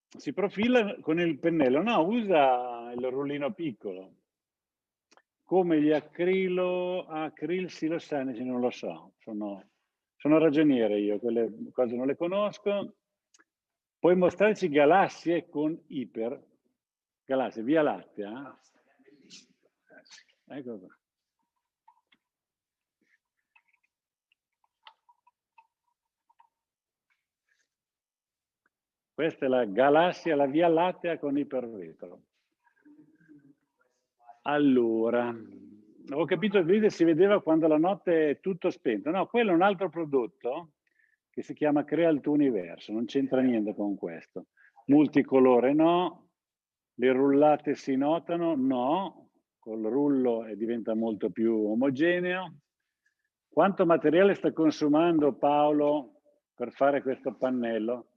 si profila con il pennello, no, usa il rullino piccolo. Come gli acril silosanici non lo so, sono ragioniere io, quelle cose non le conosco. Puoi mostrarci galassie con iper, galassie, Via Lattea. Ecco qua. Questa è la galassia, la Via Lattea con ipervetro. Allora, ho capito che si vedeva quando la notte è tutto spento. No, quello è un altro prodotto che si chiama Crea il tuo universo, non c'entra niente con questo. Multicolore no, le rullate si notano no, col rullo diventa molto più omogeneo. Quanto materiale sta consumando Paolo per fare questo pannello?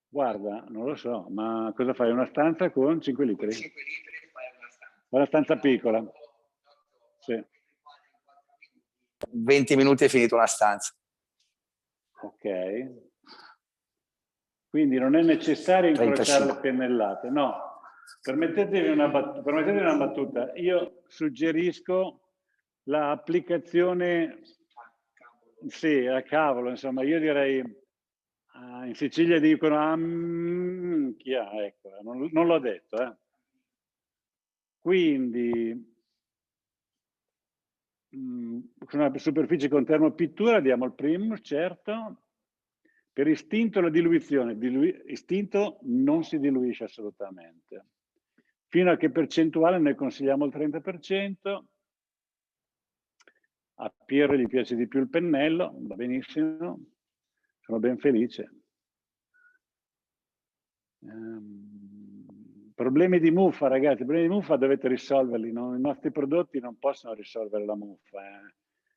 Guarda, non lo so, ma cosa fai? Una stanza con 5 litri? 5 litri fai una stanza. Una stanza piccola. Sì. 20 minuti è finito una stanza. Ok. Quindi non è necessario incrociare 35. le pennellate. No, permettetemi una battuta. Io suggerisco l'applicazione, sì, a cavolo, insomma, io direi... in Sicilia dicono minchia, ecco, non l'ho detto. Quindi con una superficie con termopittura diamo il primus, certo. Per istinto la diluizione, istinto non si diluisce assolutamente. Fino a che percentuale noi consigliamo il 30%. A Piero gli piace di più il pennello, va benissimo. Sono ben felice. Problemi di muffa, ragazzi, problemi di muffa dovete risolverli, no? I nostri prodotti non possono risolvere la muffa.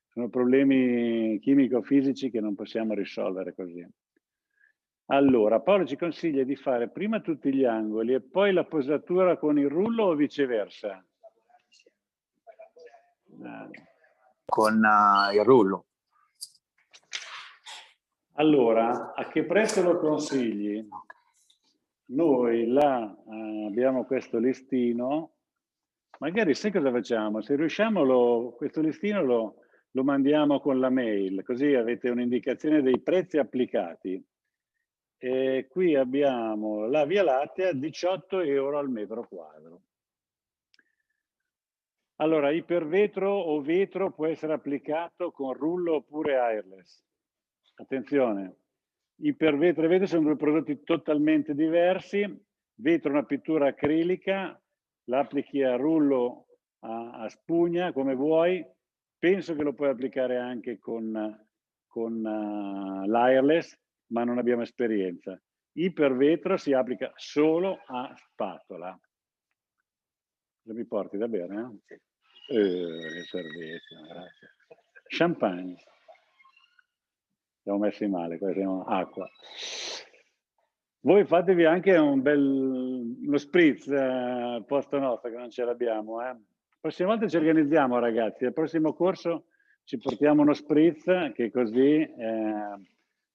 Sono problemi chimico-fisici che non possiamo risolvere così. Allora, Paolo ci consiglia di fare prima tutti gli angoli e poi la posatura con il rullo o viceversa? Con il rullo. Allora, a che prezzo lo consigli? Noi là abbiamo questo listino, magari sai cosa facciamo? Se riusciamo questo listino lo mandiamo con la mail, così avete un'indicazione dei prezzi applicati. E qui abbiamo la Via Lattea, 18 euro al metro quadro. Allora, ipervetro o vetro può essere applicato con rullo oppure airless. Attenzione, ipervetro e vetro sono due prodotti totalmente diversi. Vetro è una pittura acrilica, l'applichi a rullo a spugna come vuoi. Penso che lo puoi applicare anche con l'airless, ma non abbiamo esperienza. Ipervetro si applica solo a spatola. Cosa mi porti da bere? Che servizio, grazie. Champagne. Siamo messi male, qua siamo acqua. Voi fatevi anche uno spritz posto nostro, che non ce l'abbiamo. La prossima volta ci organizziamo, ragazzi. Al prossimo corso ci portiamo uno spritz, che così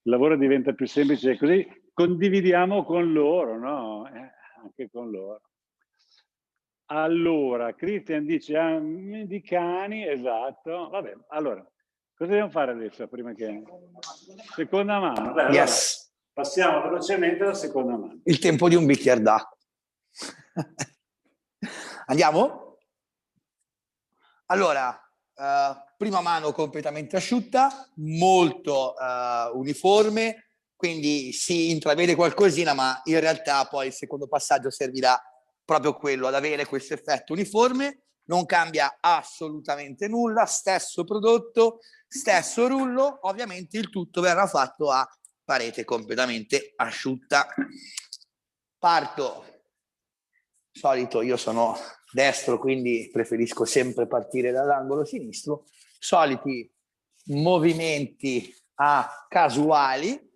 il lavoro diventa più semplice. Così condividiamo con loro, no? Anche con loro. Allora, Christian dice di cani, esatto. Vabbè, allora, cosa dobbiamo fare adesso prima che... Seconda mano. Beh, allora, passiamo velocemente alla seconda mano. Il tempo di un bicchiere d'acqua. Andiamo? Allora, prima mano completamente asciutta, molto uniforme, quindi si intravede qualcosina, ma in realtà poi il secondo passaggio servirà proprio quello, ad avere questo effetto uniforme. Non cambia assolutamente nulla, stesso prodotto, stesso rullo, ovviamente il tutto verrà fatto a parete completamente asciutta. Parto, solito io sono destro, quindi preferisco sempre partire dall'angolo sinistro, soliti movimenti a casuali,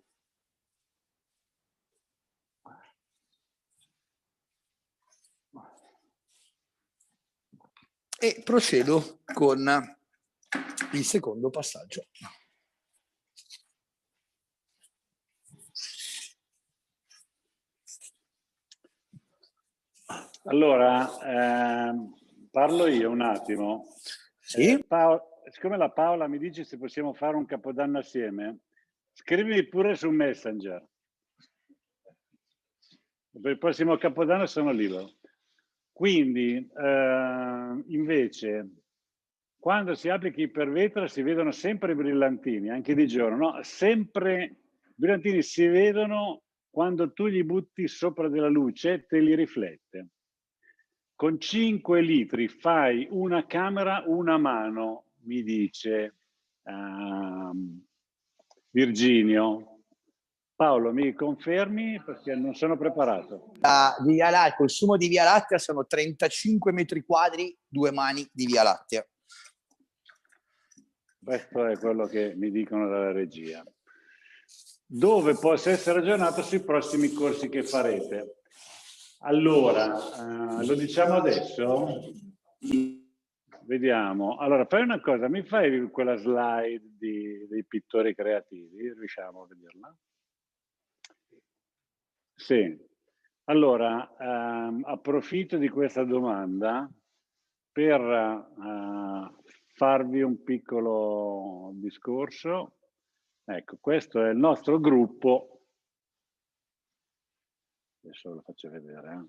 e procedo con il secondo passaggio. Allora, parlo io un attimo. Sì? Siccome la Paola mi dice se possiamo fare un capodanno assieme, scrivimi pure su Messenger. Per il prossimo capodanno sono libero. Quindi, invece, quando si applica ipervetro si vedono sempre i brillantini, anche di giorno, no? Sempre i brillantini si vedono quando tu gli butti sopra della luce, te li riflette. Con 5 litri fai una camera, una mano, mi dice Virginio. Paolo, mi confermi? Perché non sono preparato. Il consumo di Via Lattea sono 35 metri quadri, 2 mani di Via Lattea. Questo è quello che mi dicono dalla regia. Dove possa essere aggiornato sui prossimi corsi che farete. Allora, lo diciamo adesso? Vediamo. Allora, fai una cosa, mi fai quella slide dei pittori creativi? Riusciamo a vederla? Sì. Allora, approfitto di questa domanda per farvi un piccolo discorso. Ecco, questo è il nostro gruppo. Adesso ve lo faccio vedere.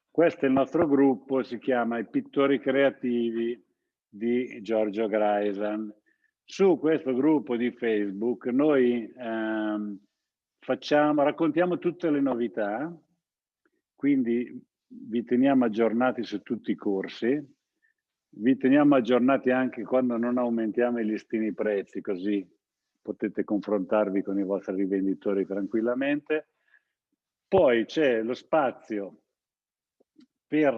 Questo è il nostro gruppo, si chiama I Pittori Creativi di Giorgio Graisan. Su questo gruppo di Facebook noi raccontiamo tutte le novità, quindi vi teniamo aggiornati su tutti i corsi, vi teniamo aggiornati anche quando non aumentiamo i listini prezzi, così potete confrontarvi con i vostri rivenditori tranquillamente. Poi c'è lo spazio per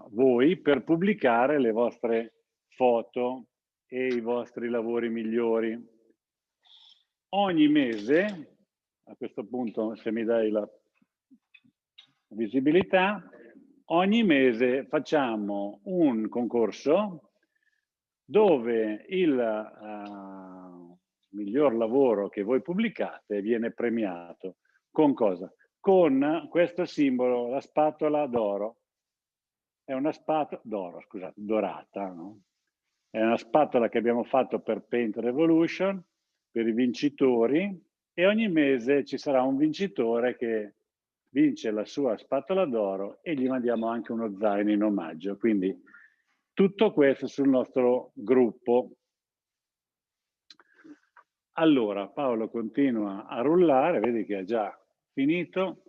voi per pubblicare le vostre foto e i vostri lavori migliori. Ogni mese, a questo punto se mi dai la visibilità, ogni mese facciamo un concorso dove il miglior lavoro che voi pubblicate viene premiato. Con cosa? Con questo simbolo, la spatola d'oro. È una spatola d'oro, scusate, dorata, no? È una spatola che abbiamo fatto per Paint Revolution, per i vincitori, e ogni mese ci sarà un vincitore che vince la sua spatola d'oro e gli mandiamo anche uno zaino in omaggio. Quindi tutto questo sul nostro gruppo. Allora, Paolo continua a rullare, vedi che ha già finito.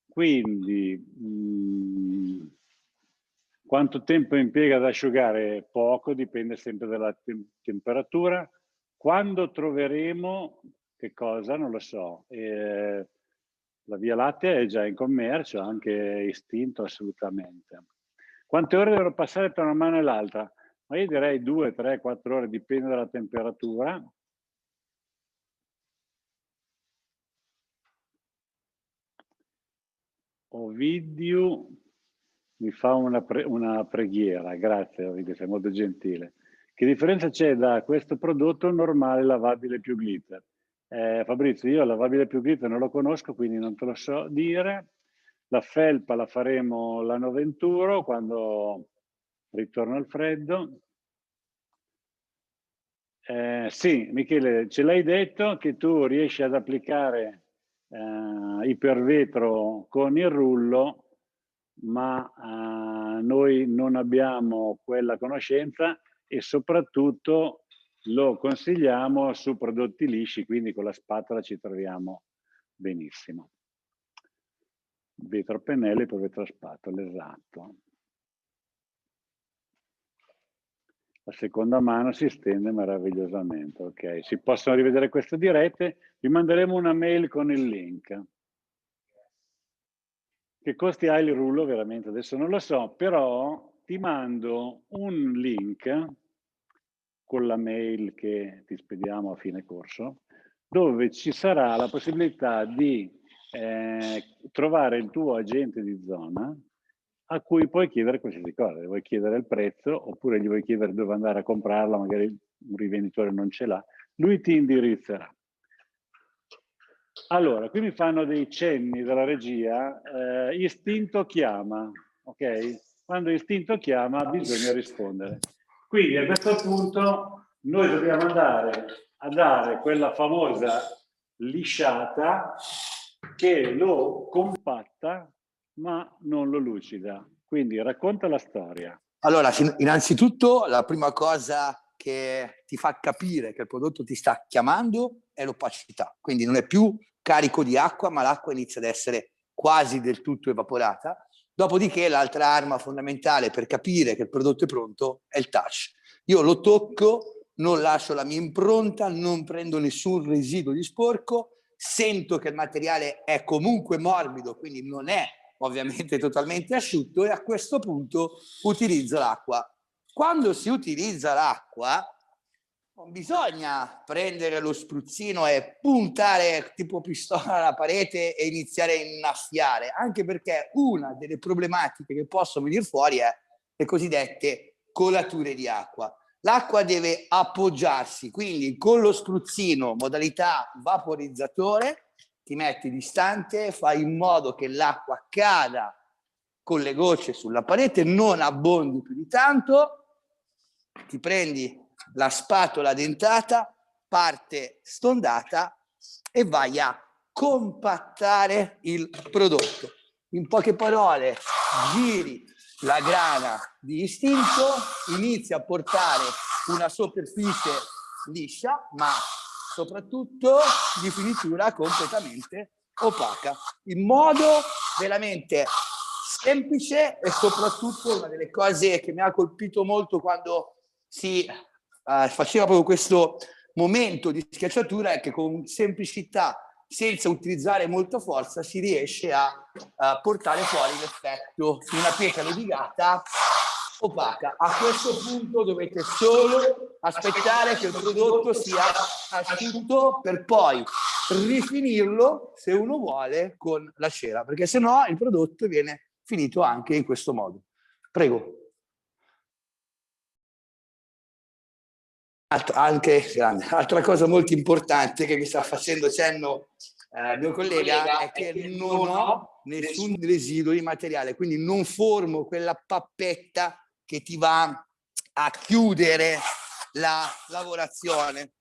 Quindi, quanto tempo impiega ad asciugare? Poco, dipende sempre dalla temperatura. Quando troveremo, che cosa? Non lo so. La Via Lattea è già in commercio, anche estinto assolutamente. Quante ore devono passare tra una mano e l'altra? Ma io direi 2, 3, 4 ore, dipende dalla temperatura. Ovidio mi fa una preghiera, grazie Ovidio, sei molto gentile. Che differenza c'è da questo prodotto normale lavabile più glitter? Fabrizio, io il lavabile più glitter non lo conosco, quindi non te lo so dire. La felpa la faremo l'anno venturo, quando ritorno al freddo. Sì, Michele, ce l'hai detto che tu riesci ad applicare ipervetro con il rullo, ma noi non abbiamo quella conoscenza e soprattutto lo consigliamo su prodotti lisci, quindi con la spatola ci troviamo benissimo. Vetro a pennelli, poi vetro a spatola, esatto. La seconda mano si stende meravigliosamente, ok? Si possono rivedere queste dirette, vi manderemo una mail con il link. Che costi ha il rullo? Veramente adesso non lo so, però ti mando un link con la mail che ti spediamo a fine corso, dove ci sarà la possibilità di trovare il tuo agente di zona a cui puoi chiedere qualsiasi cosa. Gli vuoi chiedere il prezzo oppure gli vuoi chiedere dove andare a comprarla, magari un rivenditore non ce l'ha, lui ti indirizzerà. Allora, qui mi fanno dei cenni dalla regia, istinto chiama, ok? Quando istinto chiama bisogna rispondere. Quindi a questo punto noi dobbiamo andare a dare quella famosa lisciata che lo compatta ma non lo lucida. Quindi racconta la storia. Allora, innanzitutto la prima cosa che ti fa capire che il prodotto ti sta chiamando è l'opacità, quindi non è più carico di acqua, ma l'acqua inizia ad essere quasi del tutto evaporata. Dopodiché l'altra arma fondamentale per capire che il prodotto è pronto è il touch. Io lo tocco, non lascio la mia impronta, non prendo nessun residuo di sporco, sento che il materiale è comunque morbido, quindi non è ovviamente totalmente asciutto, e a questo punto utilizzo l'acqua. Quando si utilizza l'acqua non bisogna prendere lo spruzzino e puntare tipo pistola alla parete e iniziare a innaffiare, anche perché una delle problematiche che possono venire fuori è le cosiddette colature di acqua. L'acqua deve appoggiarsi, quindi con lo spruzzino modalità vaporizzatore ti metti distante, fai in modo che l'acqua cada con le gocce sulla parete, non abbondi più di tanto, ti prendi la spatola dentata, parte stondata, e vai a compattare il prodotto. In poche parole, giri la grana di istinto, inizi a portare una superficie liscia, ma soprattutto di finitura completamente opaca, in modo veramente semplice, e soprattutto una delle cose che mi ha colpito molto quando si faceva proprio questo momento di schiacciatura è che con semplicità, senza utilizzare molta forza, si riesce a portare fuori l'effetto di una pietra levigata opaca. A questo punto dovete solo aspettare che il prodotto sia asciutto per poi rifinirlo, se uno vuole, con la cera, perché sennò il prodotto viene finito anche in questo modo. Prego. Altra cosa molto importante che mi sta facendo cenno il mio collega è che non ho nessun residuo di materiale, quindi non formo quella pappetta che ti va a chiudere la lavorazione.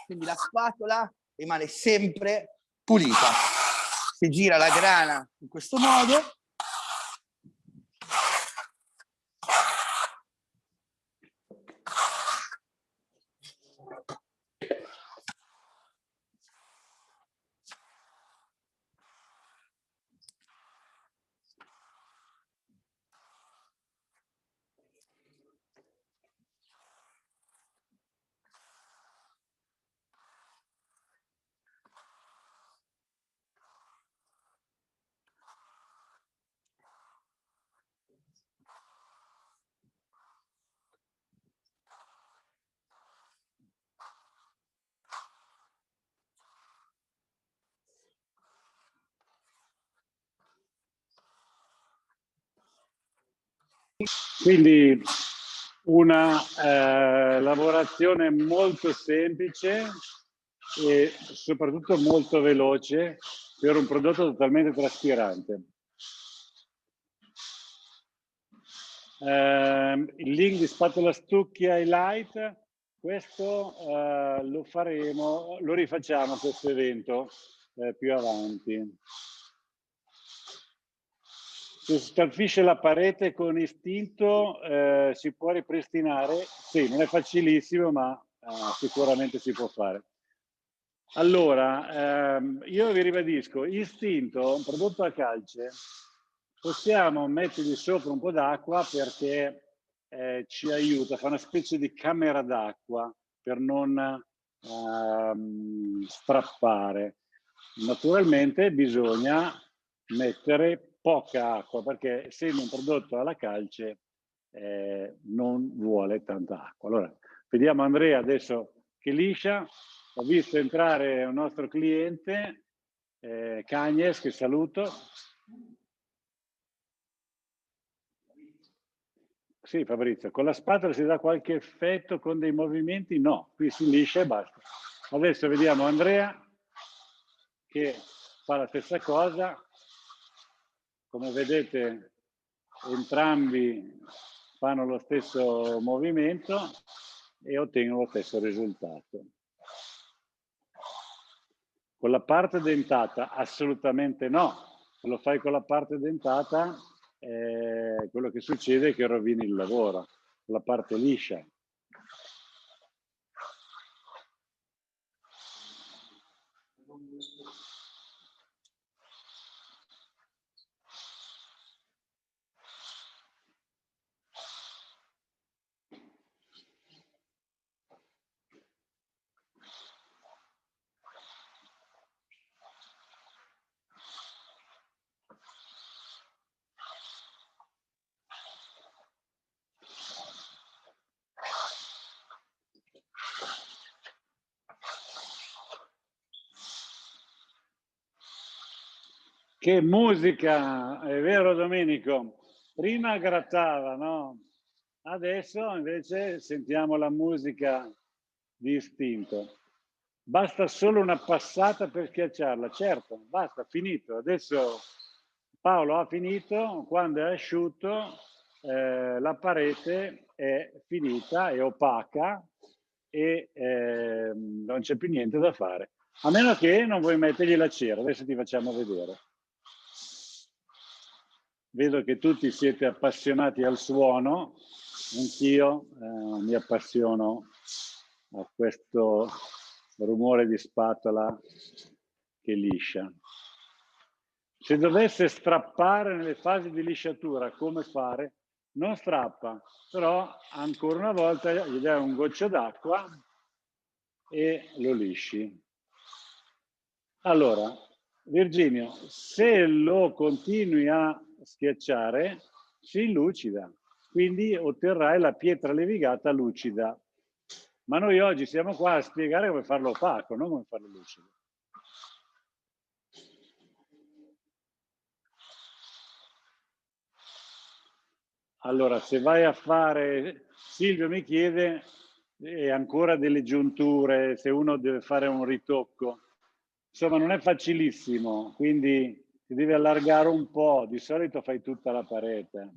Quindi la spatola rimane sempre pulita. Si gira la grana in questo modo. Quindi una lavorazione molto semplice e soprattutto molto veloce per un prodotto totalmente traspirante. Il link di Spatola Stucchi Highlight, questo lo faremo, lo rifacciamo questo evento più avanti. Se si scalfisce la parete con istinto si può ripristinare? Sì, non è facilissimo, ma sicuramente si può fare. Allora, io vi ribadisco, istinto, un prodotto a calce, possiamo mettergli sopra un po' d'acqua perché ci aiuta, fa una specie di camera d'acqua per non strappare. Naturalmente bisogna mettere poca acqua perché essendo un prodotto alla calce non vuole tanta acqua. Allora, vediamo Andrea adesso che liscia. Ho visto entrare un nostro cliente, Cagnes, che saluto. Sì, Fabrizio, con la spatola si dà qualche effetto con dei movimenti? No, qui si liscia e basta. Adesso vediamo Andrea che fa la stessa cosa. Come vedete entrambi fanno lo stesso movimento e ottengono lo stesso risultato. Con la parte dentata assolutamente no. Se lo fai con la parte dentata quello che succede è che rovini il lavoro. Con la parte liscia. Che musica, è vero Domenico? Prima grattava, no? Adesso invece sentiamo la musica di istinto. Basta solo una passata per schiacciarla, certo, basta, finito. Adesso Paolo ha finito, quando è asciutto la parete è finita, è opaca e non c'è più niente da fare. A meno che non vuoi mettergli la cera, adesso ti facciamo vedere. Vedo che tutti siete appassionati al suono, anch'io mi appassiono a questo rumore di spatola che liscia. Se dovesse strappare nelle fasi di lisciatura, come fare? Non strappa, però ancora una volta gli dai un goccio d'acqua e lo lisci. Allora, Virginio, se lo continui a schiacciare, si lucida, quindi otterrai la pietra levigata lucida. Ma noi oggi siamo qua a spiegare come farlo opaco, non come farlo lucido. Allora, se vai a fare, Silvio mi chiede, ancora delle giunture, se uno deve fare un ritocco. Insomma, non è facilissimo, quindi si deve allargare un po', di solito fai tutta la parete.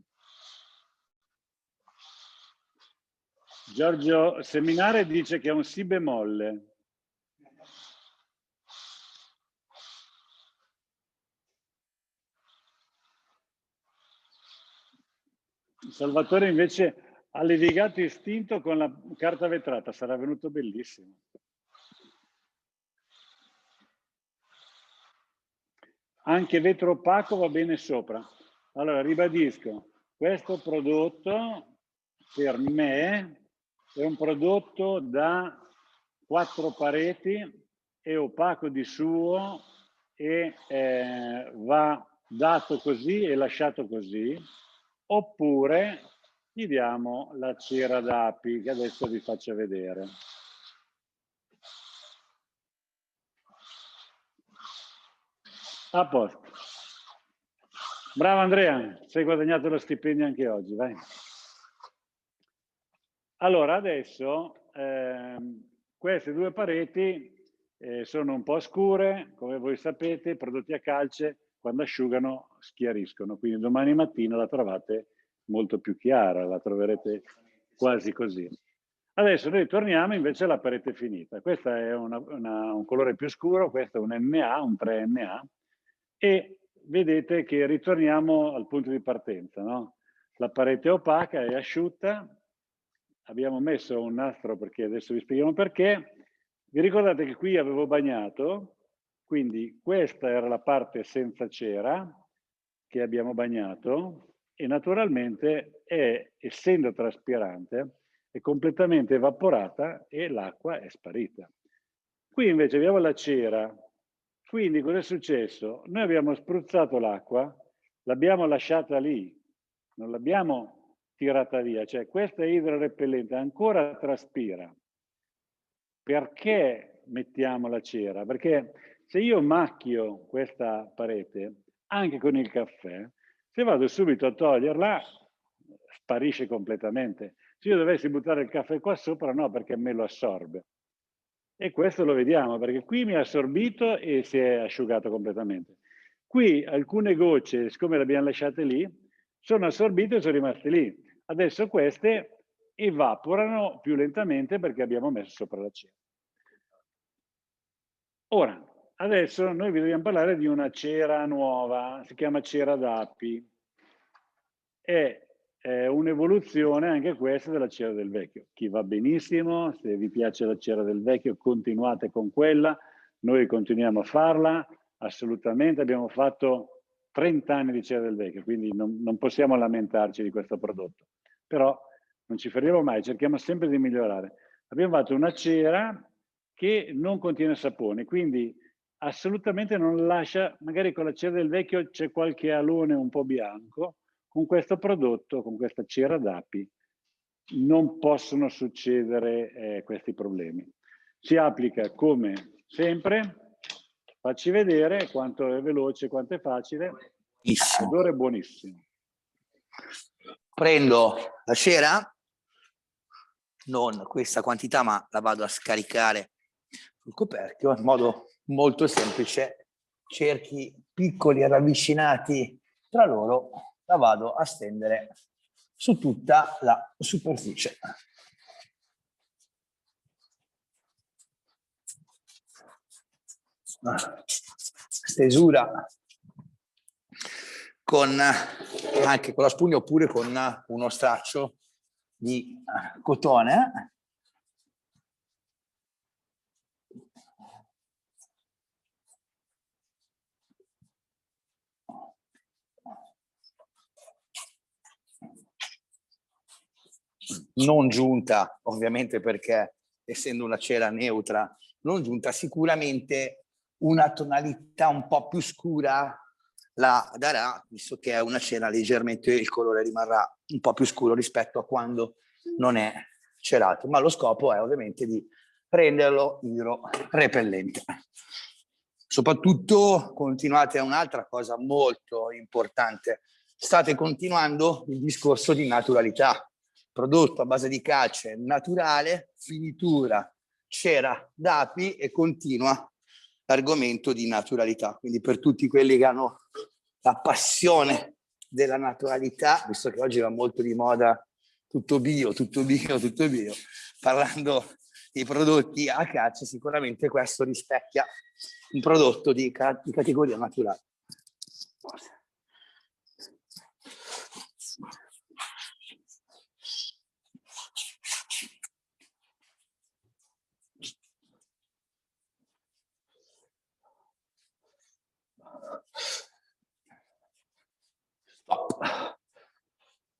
Giorgio Seminare dice che è un si bemolle. Salvatore invece ha levigato istinto con la carta vetrata, sarà venuto bellissimo. Anche vetro opaco va bene sopra. Allora, ribadisco, questo prodotto per me è un prodotto da 4 pareti, è opaco di suo e va dato così e lasciato così, oppure gli diamo la cera d'api che adesso vi faccio vedere. A posto. Bravo Andrea, sei guadagnato lo stipendio anche oggi, vai. Allora, adesso queste 2 pareti sono un po' scure, come voi sapete, i prodotti a calce quando asciugano schiariscono, quindi domani mattina la trovate molto più chiara, la troverete quasi così. Adesso noi torniamo invece alla parete finita. Questa è un colore più scuro, questo è un NA, un 3NA, e vedete che ritorniamo al punto di partenza, no? La parete è opaca, è asciutta, abbiamo messo un nastro perché adesso vi spieghiamo perché. Vi ricordate che qui avevo bagnato, quindi questa era la parte senza cera che abbiamo bagnato e naturalmente essendo traspirante, è completamente evaporata e l'acqua è sparita. Qui invece abbiamo la cera, quindi cosa è successo? Noi abbiamo spruzzato l'acqua, l'abbiamo lasciata lì, non l'abbiamo tirata via, cioè questa è idrorepellente, ancora traspira. Perché mettiamo la cera? Perché se io macchio questa parete, anche con il caffè, se vado subito a toglierla, sparisce completamente. Se io dovessi buttare il caffè qua sopra, no, perché me lo assorbe. E questo lo vediamo, perché qui mi ha assorbito e si è asciugato completamente. Qui alcune gocce, siccome le abbiamo lasciate lì, sono assorbite e sono rimaste lì. Adesso queste evaporano più lentamente perché abbiamo messo sopra la cera. Ora, adesso noi vi dobbiamo parlare di una cera nuova, si chiama cera d'Api. È un'evoluzione anche questa della cera del vecchio. Chi va benissimo, se vi piace la cera del vecchio, continuate con quella, noi continuiamo a farla, assolutamente, abbiamo fatto 30 anni di cera del vecchio, quindi non possiamo lamentarci di questo prodotto, però non ci fermiamo mai, cerchiamo sempre di migliorare. Abbiamo fatto una cera che non contiene sapone, quindi assolutamente non lascia, magari con la cera del vecchio c'è qualche alone un po' bianco, con questo prodotto, con questa cera d'Api, non possono succedere questi problemi. Si applica come sempre, facci vedere quanto è veloce, quanto è facile, l'odore è buonissimo. Prendo la cera, non questa quantità, ma la vado a scaricare sul coperchio in modo molto semplice. Cerchi piccoli e ravvicinati tra loro, la vado a stendere su tutta la superficie. Stesura anche con la spugna oppure con uno straccio di cotone. Non giunta, ovviamente, perché essendo una cera neutra, non giunta, sicuramente una tonalità un po' più scura la darà, visto che è una cera leggermente, il colore rimarrà un po' più scuro rispetto a quando non è cerato, ma lo scopo è ovviamente di renderlo idrorepellente. Soprattutto continuate a un'altra cosa molto importante, state continuando il discorso di naturalità. Prodotto a base di calce naturale, finitura, cera d'Api e continua l'argomento di naturalità. Quindi per tutti quelli che hanno la passione della naturalità, visto che oggi va molto di moda tutto bio, tutto bio, tutto bio, parlando di prodotti a calce, sicuramente questo rispecchia un prodotto di categoria naturale.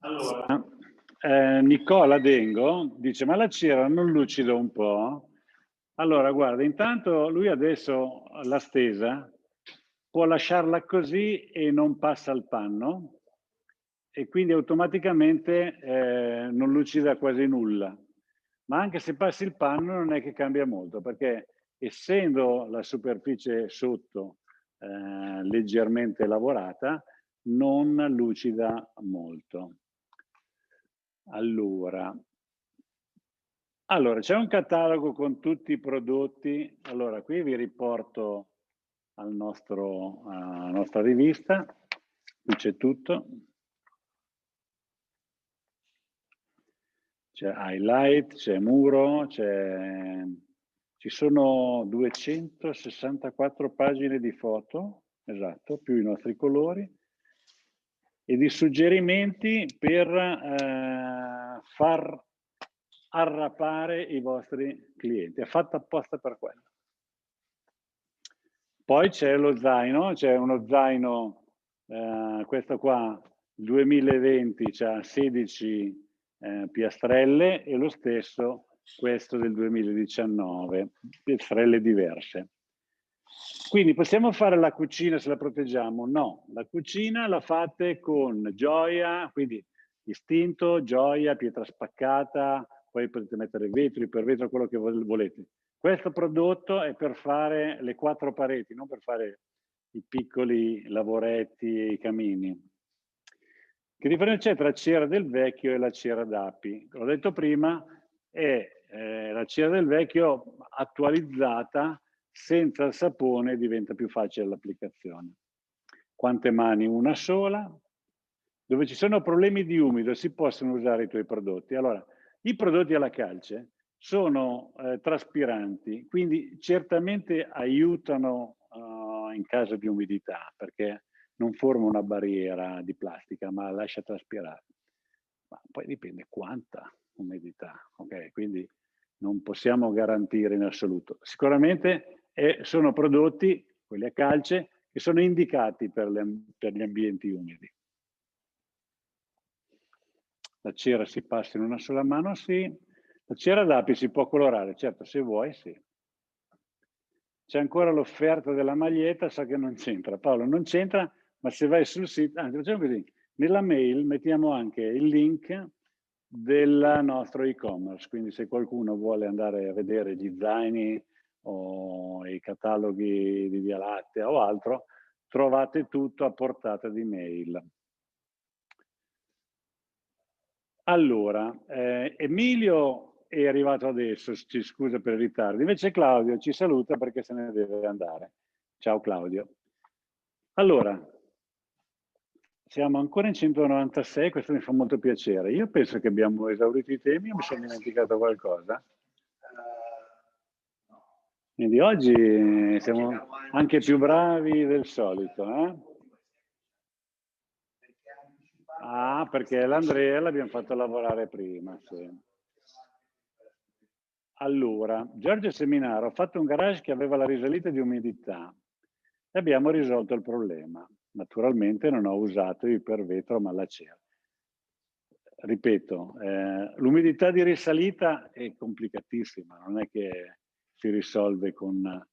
Allora, Nicola Dengo dice, ma la cera non lucida un po'? Allora, guarda, intanto lui adesso l'ha stesa, può lasciarla così e non passa al panno e quindi automaticamente non lucida quasi nulla. Ma anche se passi il panno non è che cambia molto, perché essendo la superficie sotto leggermente lavorata, non lucida molto. Allora, c'è un catalogo con tutti i prodotti. Allora, qui vi riporto alla nostra rivista. Qui c'è tutto. C'è highlight, c'è muro, ci sono 264 pagine di foto esatto, più i nostri colori, e di suggerimenti per far arrapare i vostri clienti. È fatta apposta per quello. Poi c'è lo zaino, c'è uno zaino, questo qua 2020 c'ha 16 piastrelle, e lo stesso questo del 2019, piastrelle diverse. Quindi possiamo fare la cucina se la proteggiamo? No, la cucina la fate con gioia, quindi istinto, gioia, pietra spaccata, poi potete mettere vetro, ipervetro, quello che volete. Questo prodotto è per fare le 4 pareti, non per fare i piccoli lavoretti e i camini. Che differenza c'è tra cera del vecchio e la cera d'api? L'ho detto prima, è la cera del vecchio attualizzata, senza il sapone diventa più facile l'applicazione. Quante mani? Una sola. Dove ci sono problemi di umido si possono usare i tuoi prodotti. Allora, i prodotti alla calce sono traspiranti, quindi certamente aiutano in caso di umidità, perché non forma una barriera di plastica, ma lascia traspirare. Ma poi dipende quanta umidità, ok? Quindi non possiamo garantire in assoluto. Sicuramente sono prodotti, quelli a calce, che sono indicati per gli ambienti umidi. La cera si passa in una sola mano, sì. La cera d'api si può colorare, certo, se vuoi, sì. C'è ancora l'offerta della maglietta, so che non c'entra. Paolo, non c'entra, ma se vai sul sito, anzi facciamo così, nella mail mettiamo anche il link del nostro e-commerce, quindi se qualcuno vuole andare a vedere gli zaini o i cataloghi di Via Lattea o altro, trovate tutto a portata di mail. Allora, Emilio è arrivato adesso, ci scusa per il ritardo, invece Claudio ci saluta perché se ne deve andare. Ciao Claudio. Allora, siamo ancora in 196, questo mi fa molto piacere. Io penso che abbiamo esaurito i temi o mi sono dimenticato qualcosa? Quindi oggi siamo anche più bravi del solito, eh? Ah, perché l'Andrea l'abbiamo fatto lavorare prima, sì. Allora, Giorgio Seminaro ha fatto un garage che aveva la risalita di umidità e abbiamo risolto il problema. Naturalmente non ho usato ipervetro ma la cera. Ripeto, l'umidità di risalita è complicatissima, non è che si risolve con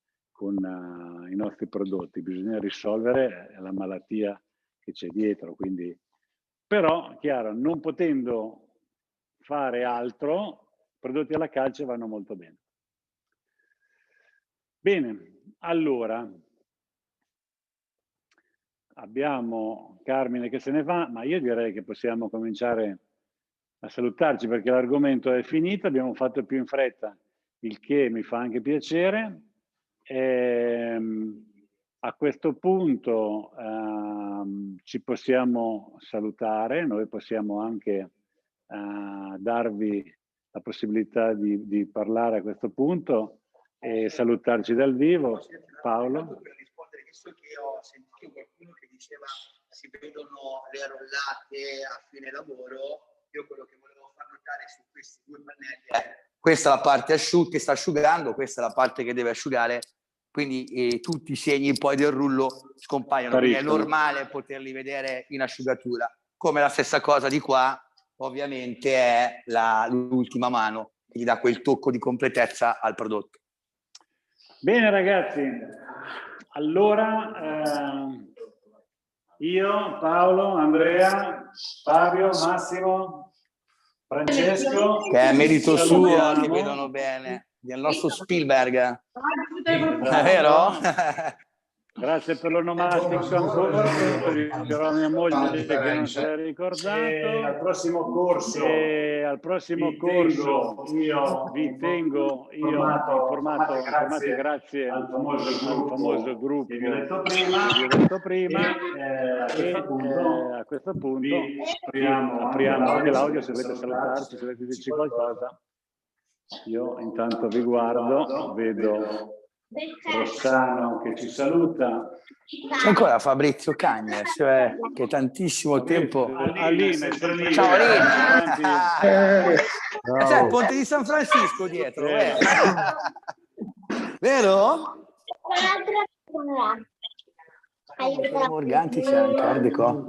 i nostri prodotti, bisogna risolvere la malattia che c'è dietro, quindi. Però, chiaro, non potendo fare altro, prodotti alla calce vanno molto bene. Bene, allora, abbiamo Carmine che se ne va, ma io direi che possiamo cominciare a salutarci perché l'argomento è finito, abbiamo fatto più in fretta, il che mi fa anche piacere. A questo punto ci possiamo salutare, noi possiamo anche darvi la possibilità di parlare a questo punto e salutarci dal vivo. Paolo? Per rispondere, visto che ho sentito qualcuno che diceva si vedono le rollate a fine lavoro, io quello che volevo far notare su questi due pannelli è questa è la parte che sta asciugando, questa è la parte che deve asciugare, quindi tutti i segni poi del rullo scompaiono, quindi è normale poterli vedere in asciugatura. Come la stessa cosa di qua, ovviamente è l'ultima mano che gli dà quel tocco di completezza al prodotto. Bene ragazzi, allora io, Paolo, Andrea, Fabio, Massimo, Francesco, che è merito suo, che vedono bene, del nostro Spielberg, è vero? Grazie per l'onomastico ancora, dirò a mia moglie che non se l'è ricordato. Al prossimo corso, al prossimo corso vi tengo informato grazie al famoso gruppo che vi ho detto prima, e a questo punto apriamo anche l'audio se volete salutarci, se volete dirci qualcosa. Io intanto vi guardo, vedo Rossano che ci saluta, C'è ancora Fabrizio Cagna, cioè che tantissimo tempo. Aline, Ciao Aline. Ciao. C'è il ponte di San Francisco dietro, vero? Morganti c'è anche Art Deco.